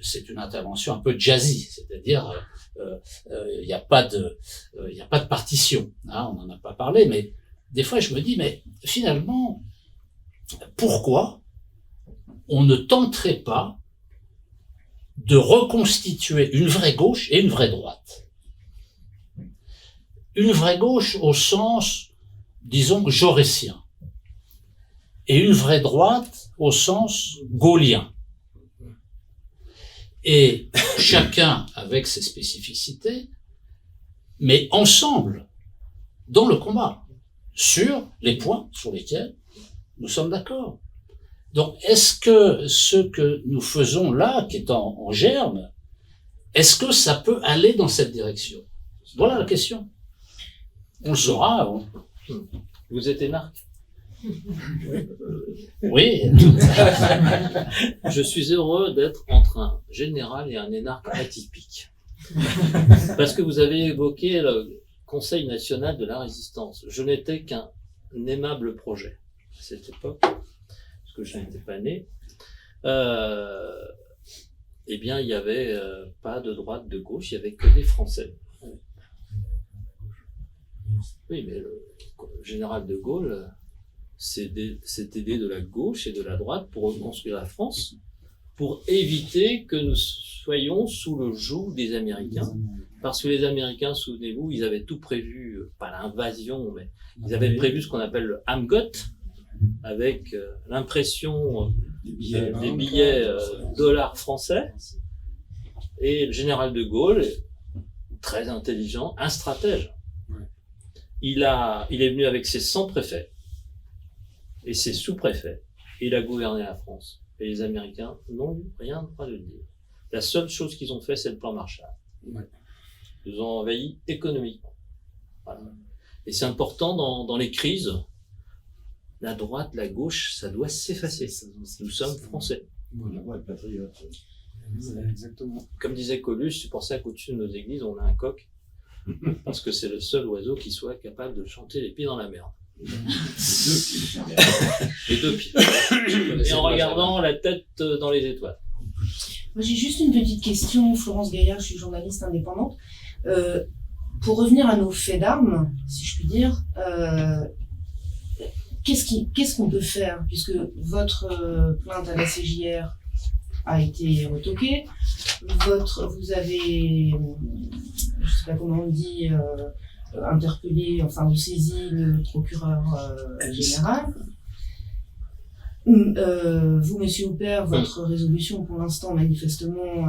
c'est une intervention un peu jazzy, c'est-à-dire, il n'y a pas de partition, on n'en a pas parlé, mais des fois, je me dis, mais finalement, pourquoi on ne tenterait pas de reconstituer une vraie gauche et une vraie droite? Une vraie gauche au sens, disons, jaurétien, et une vraie droite au sens gaullien. Et chacun avec ses spécificités, mais ensemble, dans le combat, sur les points sur lesquels nous sommes d'accord. Donc, est-ce que ce que nous faisons là, qui est en germe, est-ce que ça peut aller dans cette direction? Voilà la question. On le saura. Vous êtes énarque? Oui. Je suis heureux d'être entre un général et un énarque atypique. Parce que vous avez évoqué le Conseil national de la résistance. Je n'étais qu'un aimable projet à cette époque, parce que je n'étais pas né. Eh bien, il n'y avait pas de droite, de gauche, il n'y avait que des Français. Oui, mais le général de Gaulle s'est aidé de la gauche et de la droite pour reconstruire la France, pour éviter que nous soyons sous le joug des Américains. Parce que les Américains, souvenez-vous, ils avaient tout prévu, pas l'invasion, mais ils avaient prévu ce qu'on appelle le Amgot, avec l'impression des billets dollars français. Et le général de Gaulle, très intelligent, un stratège. Il est venu avec ses 100 préfets et ses sous-préfets, et il a gouverné la France. Et les Américains n'ont rien droit de le dire. La seule chose qu'ils ont fait, c'est le plan Marshall. Ils ont envahi économiquement. Voilà. Et c'est important dans les crises, la droite, la gauche, ça doit s'effacer. Nous sommes français. Voilà, ouais, patriote. Exactement. Comme disait Coluche, c'est pour ça qu'au-dessus de nos églises, on a un coq. Parce que c'est le seul oiseau qui soit capable de chanter les pieds dans la merde. Les deux pieds. Et en regardant la tête dans les étoiles. Moi, j'ai juste une petite question, Florence Gaillard, je suis journaliste indépendante. Pour revenir à nos faits d'armes, si je puis dire, qu'est-ce qu'on peut faire, puisque votre plainte à la CJR a été retoquée, vous avez, je sais pas comment on dit, interpellé, enfin vous saisi le procureur général. Vous, monsieur Houpert, votre résolution pour l'instant, manifestement,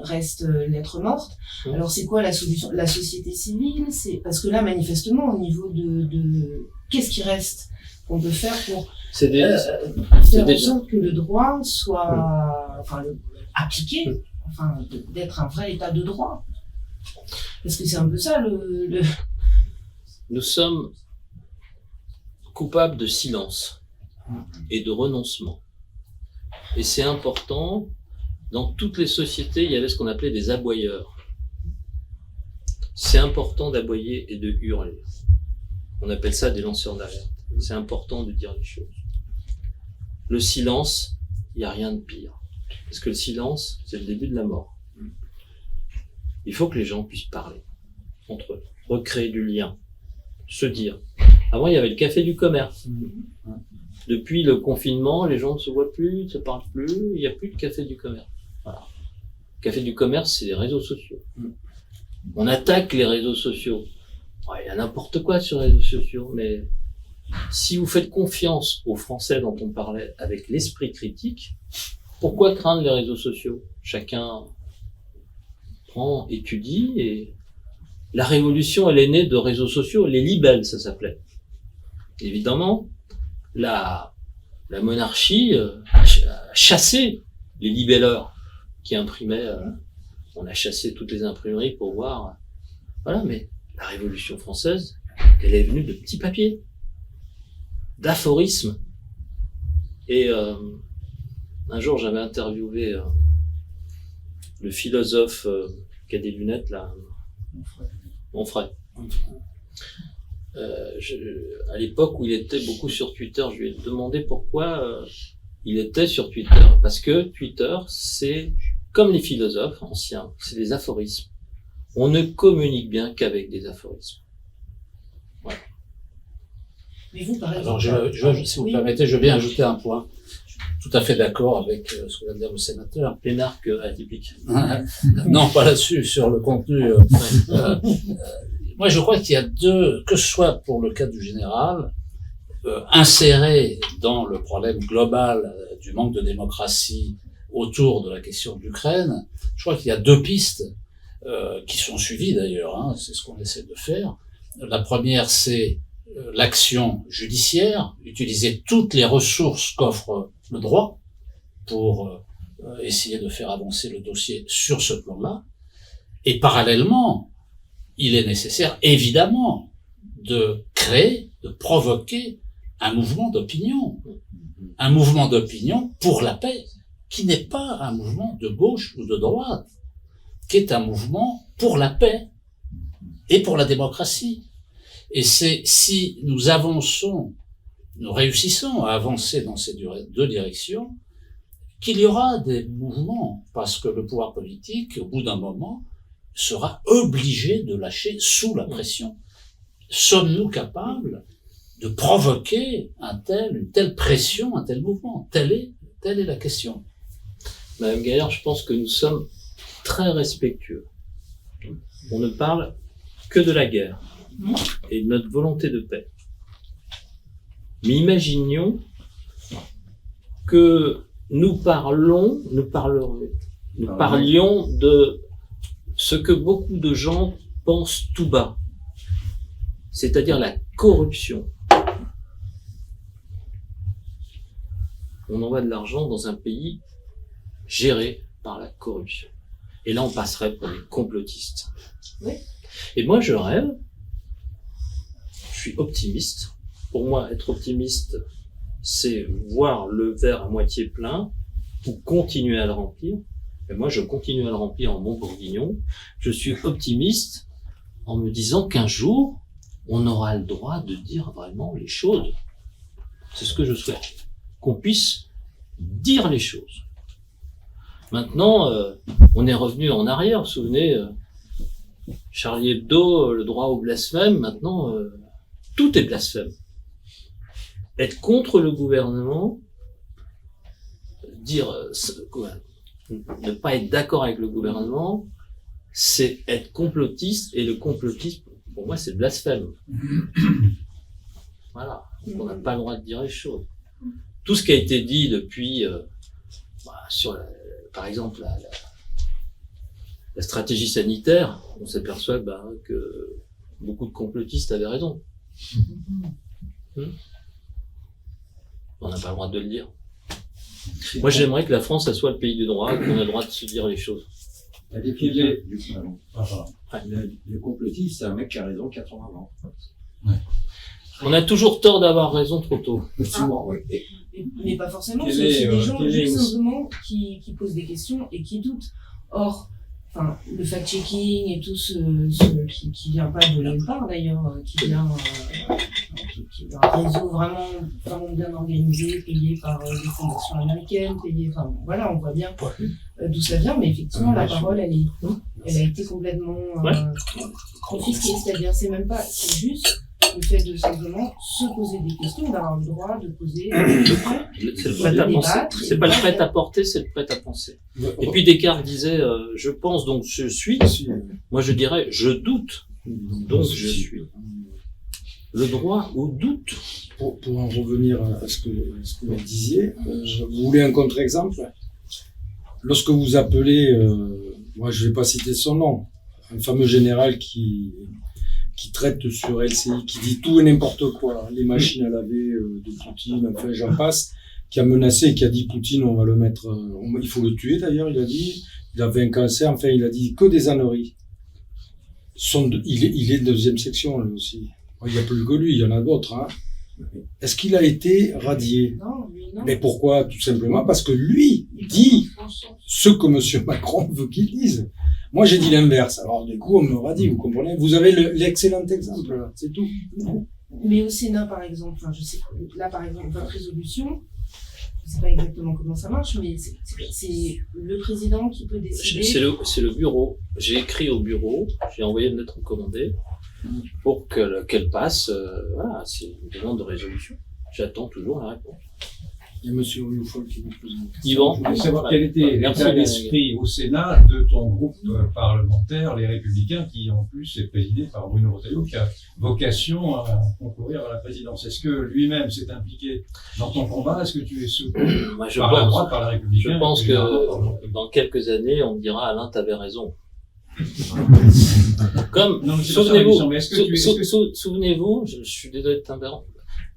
reste lettre morte. Alors c'est quoi la solution? La société civile, c'est parce que là, manifestement, au niveau de qu'est-ce qui reste qu'on peut faire pour faire en sorte que le droit soit appliqué, enfin d'être un vrai état de droit. Parce que c'est un peu ça le... Nous sommes coupables de silence et de renoncement. Et c'est important, dans toutes les sociétés, il y avait ce qu'on appelait des aboyeurs. C'est important d'aboyer et de hurler. On appelle ça des lanceurs d'alerte. C'est important de dire les choses. Le silence, il n'y a rien de pire. Parce que le silence, c'est le début de la mort. Il faut que les gens puissent parler entre eux, recréer du lien, se dire. Avant, il y avait le café du commerce. Depuis le confinement, les gens ne se voient plus, ne se parlent plus, il n'y a plus de café du commerce. Voilà. Le café du commerce, c'est les réseaux sociaux. On attaque les réseaux sociaux. Ouais, il y a n'importe quoi sur les réseaux sociaux, mais si vous faites confiance aux Français dont on parlait avec l'esprit critique, pourquoi craindre les réseaux sociaux? Chacun prend, étudie, et la révolution, elle est née de réseaux sociaux, les libelles, ça s'appelait. Évidemment, la monarchie a chassé les libelleurs qui imprimaient. On a chassé toutes les imprimeries pour voir. Voilà, mais la Révolution française, elle est venue de petits papiers, d'aphorismes. Et un jour, j'avais interviewé le philosophe qui a des lunettes là, Onfray. À l'époque où il était beaucoup sur Twitter, je lui ai demandé pourquoi il était sur Twitter. Parce que Twitter, c'est comme les philosophes anciens, c'est des aphorismes. On ne communique bien qu'avec des aphorismes. Voilà. Mais vous, par exemple... Alors, si vous permettez, je vais ajouter un point. Je suis tout à fait d'accord avec ce que vient de dire le sénateur. L'énarque atypique. Non, pas là-dessus, sur le contenu. Moi, je crois qu'il y a que ce soit pour le cas du général, inséré dans le problème global du manque de démocratie autour de la question de l'Ukraine, je crois qu'il y a deux pistes qui sont suivies d'ailleurs, c'est ce qu'on essaie de faire. La première, c'est l'action judiciaire, utiliser toutes les ressources qu'offre le droit pour essayer de faire avancer le dossier sur ce plan-là. Et parallèlement, il est nécessaire, évidemment, de créer, de provoquer un mouvement d'opinion. Un mouvement d'opinion pour la paix, qui n'est pas un mouvement de gauche ou de droite, qui est un mouvement pour la paix et pour la démocratie. Et c'est si nous avançons, nous réussissons à avancer dans ces deux directions, qu'il y aura des mouvements, parce que le pouvoir politique, au bout d'un moment, sera obligé de lâcher sous la pression. Sommes-nous capables de provoquer une telle pression, un tel mouvement? Telle est la question. Madame Gaillard, je pense que nous sommes très respectueux. On ne parle que de la guerre et de notre volonté de paix. Mais imaginons que nous parlions de ce que beaucoup de gens pensent tout bas, c'est-à-dire la corruption. On envoie de l'argent dans un pays géré par la corruption. Et là, on passerait pour des complotistes. Oui. Et moi, je rêve, je suis optimiste. Pour moi, être optimiste, c'est voir le verre à moitié plein ou continuer à le remplir. Et moi, je continue à le remplir en bon bourguignon. Je suis optimiste en me disant qu'un jour, on aura le droit de dire vraiment les choses. C'est ce que je souhaite. Qu'on puisse dire les choses. Maintenant, on est revenu en arrière. Vous vous souvenez, Charlie Hebdo, le droit au blasphème, maintenant, tout est blasphème. Être contre le gouvernement, dire, ne pas être d'accord avec le gouvernement, c'est être complotiste, et le complotisme, pour moi, c'est blasphème. Voilà. Donc, on n'a pas le droit de dire les choses. Tout ce qui a été dit depuis, sur, par exemple, la stratégie sanitaire, on s'aperçoit que beaucoup de complotistes avaient raison. On n'a pas le droit de le dire. Moi, j'aimerais que la France, ça soit le pays du droit, qu'on a le droit de se dire les choses. La définition le complotiste, c'est un mec qui a raison 80 ans. Ouais. On a toujours tort d'avoir raison trop tôt. Mais pas forcément, Quel c'est est, aussi des gens quel est juste aussi- simplement qui posent des questions et qui doutent. Or, enfin, le fact-checking et tout qui vient pas de nulle part d'ailleurs, qui vient d'un réseau vraiment bien organisé, payé par des fondations américaines, payé, enfin bon, voilà, on voit bien d'où ça vient, mais effectivement la parole elle a été complètement confisquée, c'est-à-dire c'est juste le fait de simplement se poser des questions, d'avoir le droit de poser des questions. C'est le prêt à penser. C'est pas le prêt à porter, c'est le prêt à penser. Et puis Descartes disait, je pense donc je suis. Moi je dirais, je doute donc je suis. Le droit au doute. Pour en revenir à ce que vous disiez, vous voulez un contre-exemple? Lorsque vous appelez, moi je vais pas citer son nom, un fameux général qui traite sur LCI, qui dit tout et n'importe quoi, les machines à laver de Poutine, enfin j'en passe, qui a menacé, qui a dit Poutine, on va le mettre, il faut le tuer d'ailleurs, il a dit, il avait un cancer, enfin il a dit que des âneries. Il est de deuxième section lui aussi. Il n'y a plus que lui, il y en a d'autres. Hein. Est-ce qu'il a été radié? Non, lui, non. Mais pourquoi? Tout simplement parce que lui dit ce que M. Macron veut qu'il dise. Moi, j'ai dit l'inverse. Alors, du coup, on me radie, vous comprenez? Vous avez l'excellent exemple, là. C'est tout. Mais au Sénat, par exemple, enfin, je sais, là, par exemple, votre résolution, je sais pas exactement comment ça marche, mais c'est le président qui peut décider. C'est le bureau. J'ai écrit au bureau, j'ai envoyé une lettre recommandée pour qu'elle passe. Voilà, c'est une demande de résolution. J'attends toujours la réponse. Il y a M. Rioufol qui vous pose une question. Yvan. Je voulais savoir quel était Merci, l'état d'esprit au Sénat de ton groupe parlementaire, les Républicains, qui en plus est présidé par Bruno Retailleau, qui a vocation à concourir à la présidence. Est-ce que lui-même s'est impliqué dans ton combat? Est-ce que tu es soutenu Moi, par la droite, par les Républicains? Je pense que dans quelques années, on me dira Alain, t'avais raison. Comme, Non, mais c'est pas ça la question, mais souvenez-vous, souvenez-vous, je suis désolé de t'interrompre.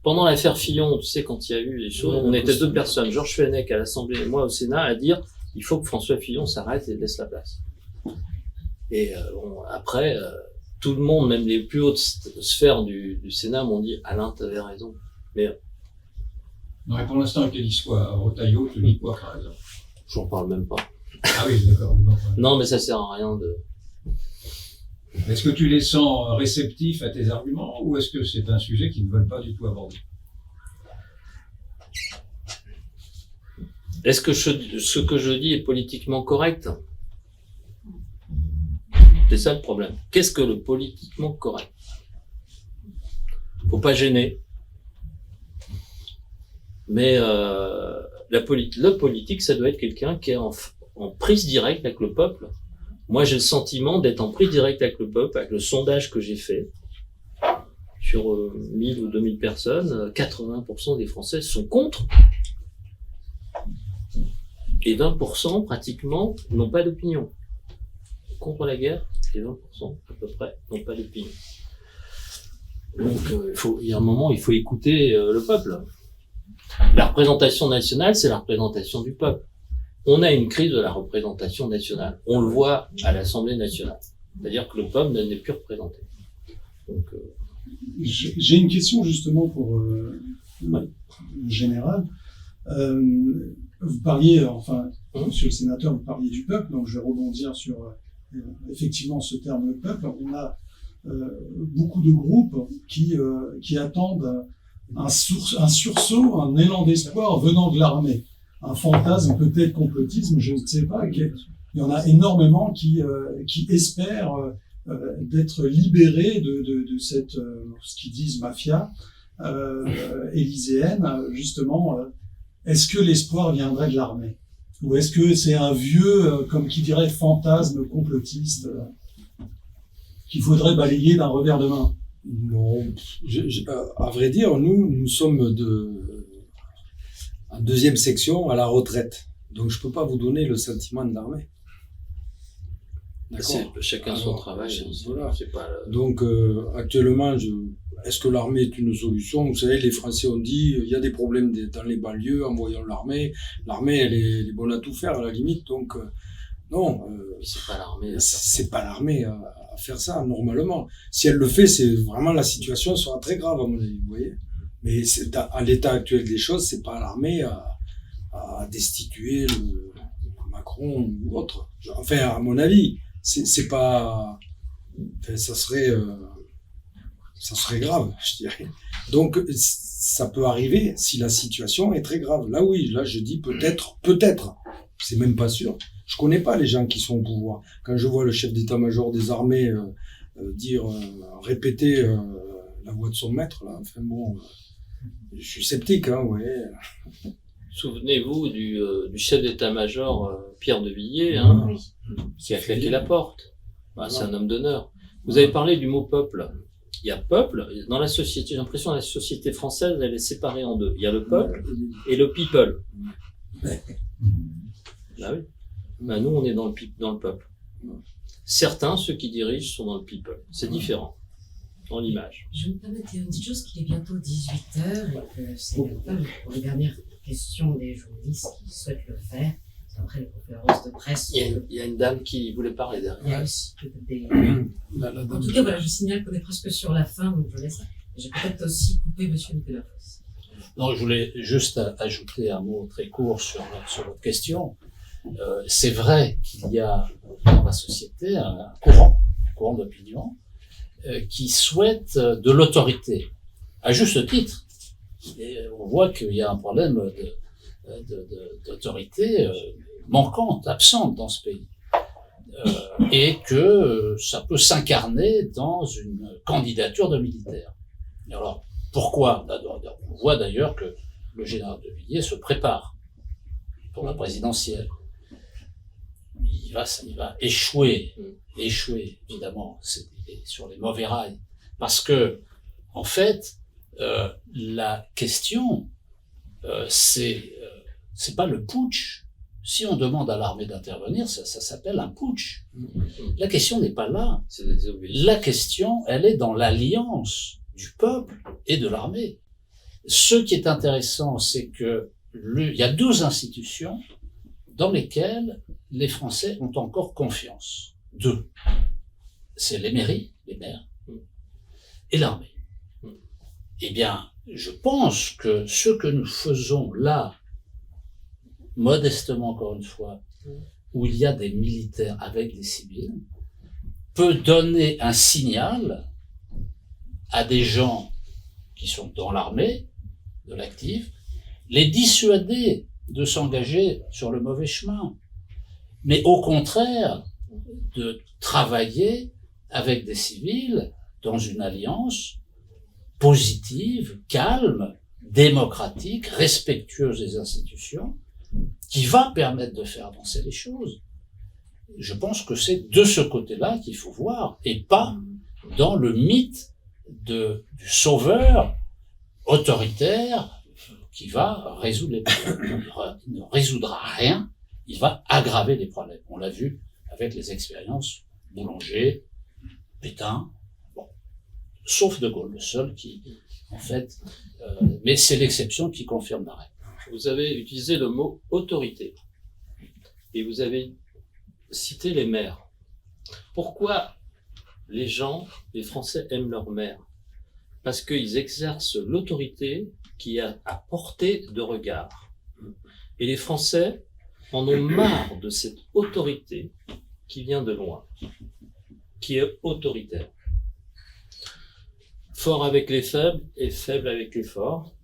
Pendant l'affaire Fillon, tu sais, quand il y a eu les choses, on était deux personnes, Georges Fenech à l'Assemblée et moi au Sénat, à dire il faut que François Fillon s'arrête et laisse la place. Et après, tout le monde, même les plus hautes sphères du Sénat, m'ont dit Alain, t'avais raison. Mais Non, mais pour l'instant, il te dit quoi? Retailleau te dit quoi, par exemple? j'en parle même pas. Ah oui, d'accord. Non, mais ça sert à rien de. Est-ce que tu les sens réceptifs à tes arguments ou est-ce que c'est un sujet qu'ils ne veulent pas du tout aborder? Est-ce que ce que je dis est politiquement correct? C'est ça le problème. Qu'est-ce que le politiquement correct? Faut pas gêner. Mais le politique, ça doit être quelqu'un qui est en prise directe avec le peuple. Moi, j'ai le sentiment d'être en prise directe avec le peuple, avec le sondage que j'ai fait. Sur 1000 ou 2000 personnes, 80% des Français sont contre. Et 20% pratiquement n'ont pas d'opinion. Contre la guerre, et 20% à peu près n'ont pas d'opinion. Donc il y a un moment, il faut écouter le peuple. La représentation nationale, c'est la représentation du peuple. On a une crise de la représentation nationale. On le voit à l'Assemblée nationale. C'est-à-dire que le peuple n'est plus représenté. Donc, j'ai une question justement pour le général. vous parliez, enfin, monsieur le sénateur, vous parliez du peuple, donc je vais rebondir sur effectivement ce terme peuple. On a beaucoup de groupes qui attendent un sursaut, un élan d'espoir venant de l'armée. Un fantasme, peut-être complotisme, je ne sais pas. Il y en a énormément qui espèrent d'être libérés de cette, ce qu'ils disent mafia élyséenne, justement. Est-ce que l'espoir viendrait de l'armée? Ou est-ce que c'est un vieux, comme qui dirait, fantasme complotiste qu'il faudrait balayer d'un revers de main? Non, à vrai dire, nous sommes en deuxième section à la retraite. Donc je peux pas vous donner le sentiment de l'armée. D'accord. Chacun son travail. Voilà. C'est pas Donc actuellement, est-ce que l'armée est une solution? Vous savez, les Français ont dit il y a des problèmes dans les banlieues, envoyons l'armée. L'armée, elle est bonne à tout faire à la limite. Donc non, c'est pas l'armée. C'est pas l'armée à faire ça normalement. Si elle le fait, c'est vraiment la situation sera très grave à mon avis. Vous voyez. Mais à l'état actuel des choses, c'est pas l'armée à destituer Macron ou autre. Enfin, à mon avis, c'est pas. Enfin, ça serait grave, je dirais. Donc, ça peut arriver si la situation est très grave. Là, oui, là, je dis peut-être. C'est même pas sûr. Je connais pas les gens qui sont au pouvoir. Quand je vois le chef d'état-major des armées répéter la voix de son maître, là, enfin bon, je suis sceptique, hein, ouais. Souvenez-vous du chef d'état-major Pierre de Villiers, hein, qui a claqué la porte. C'est un homme d'honneur. Vous avez parlé du mot peuple. Il y a peuple dans la société. J'ai l'impression que la société française, elle est séparée en deux. Il y a le peuple et le people. Bah oui. Bah nous, on est dans le peuple. Certains, ceux qui dirigent, sont dans le people. C'est différent dans l'image. Je me permets de dire une petite chose, qu'il est bientôt 18h et que c'est le temps pour les dernières questions des journalistes qui souhaitent le faire. Après les conférences de presse. Il y a une dame qui voulait parler derrière. Il y a aussi peut-être des... En tout cas, voilà, je signale qu'on est presque sur la fin, donc je laisse. J'ai peut-être aussi coupé monsieur Nicolas Foss. Non, je voulais juste ajouter un mot très court sur votre question. C'est vrai qu'il y a dans la société un courant d'opinion qui souhaite de l'autorité, à juste titre. Et on voit qu'il y a un problème d'autorité manquante, absente dans ce pays. Et que ça peut s'incarner dans une candidature de militaire. Et alors, pourquoi? On voit d'ailleurs que le général de Villiers se prépare pour la présidentielle. Il va échouer, évidemment, sur les mauvais rails. Parce que, en fait, la question, c'est pas le putsch. Si on demande à l'armée d'intervenir, ça s'appelle un putsch. La question n'est pas là. La question, elle est dans l'alliance du peuple et de l'armée. Ce qui est intéressant, c'est que il y a deux institutions dans lesquelles les Français ont encore confiance. Deux. C'est les mairies, les maires, et l'armée. Eh bien, je pense que ce que nous faisons là, modestement encore une fois, où il y a des militaires avec des civils, peut donner un signal à des gens qui sont dans l'armée, de l'actif, les dissuader de s'engager sur le mauvais chemin. Mais au contraire, de travailler avec des civils dans une alliance positive, calme, démocratique, respectueuse des institutions, qui va permettre de faire avancer les choses. Je pense que c'est de ce côté-là qu'il faut voir, et pas dans le mythe du sauveur autoritaire qui va résoudre les problèmes. Il ne résoudra rien, il va aggraver les problèmes. On l'a vu avec les expériences Boulanger, Pétain, bon, sauf De Gaulle, le seul qui, en fait, mais c'est l'exception qui confirme la règle. Vous avez utilisé le mot autorité et vous avez cité les maires. Pourquoi les Français aiment leurs maires? Parce qu'ils exercent l'autorité qui est à portée de regard. Et les Français en ont marre de cette autorité qui vient de loin, qui est autoritaire. Fort avec les faibles et faible avec les forts.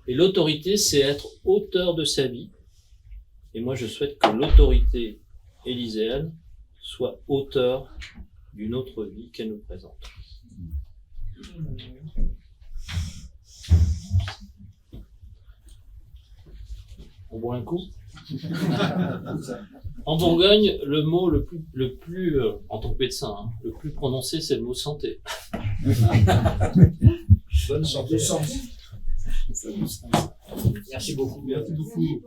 Et l'autorité, c'est être auteur de sa vie. Et moi, je souhaite que l'autorité élyséenne soit auteur d'une autre vie qu'elle nous présente. On boit un coup. En Bourgogne, le mot le plus en tant que médecin, hein, le plus prononcé, c'est le mot santé. Bonne santé. Merci beaucoup. Merci beaucoup.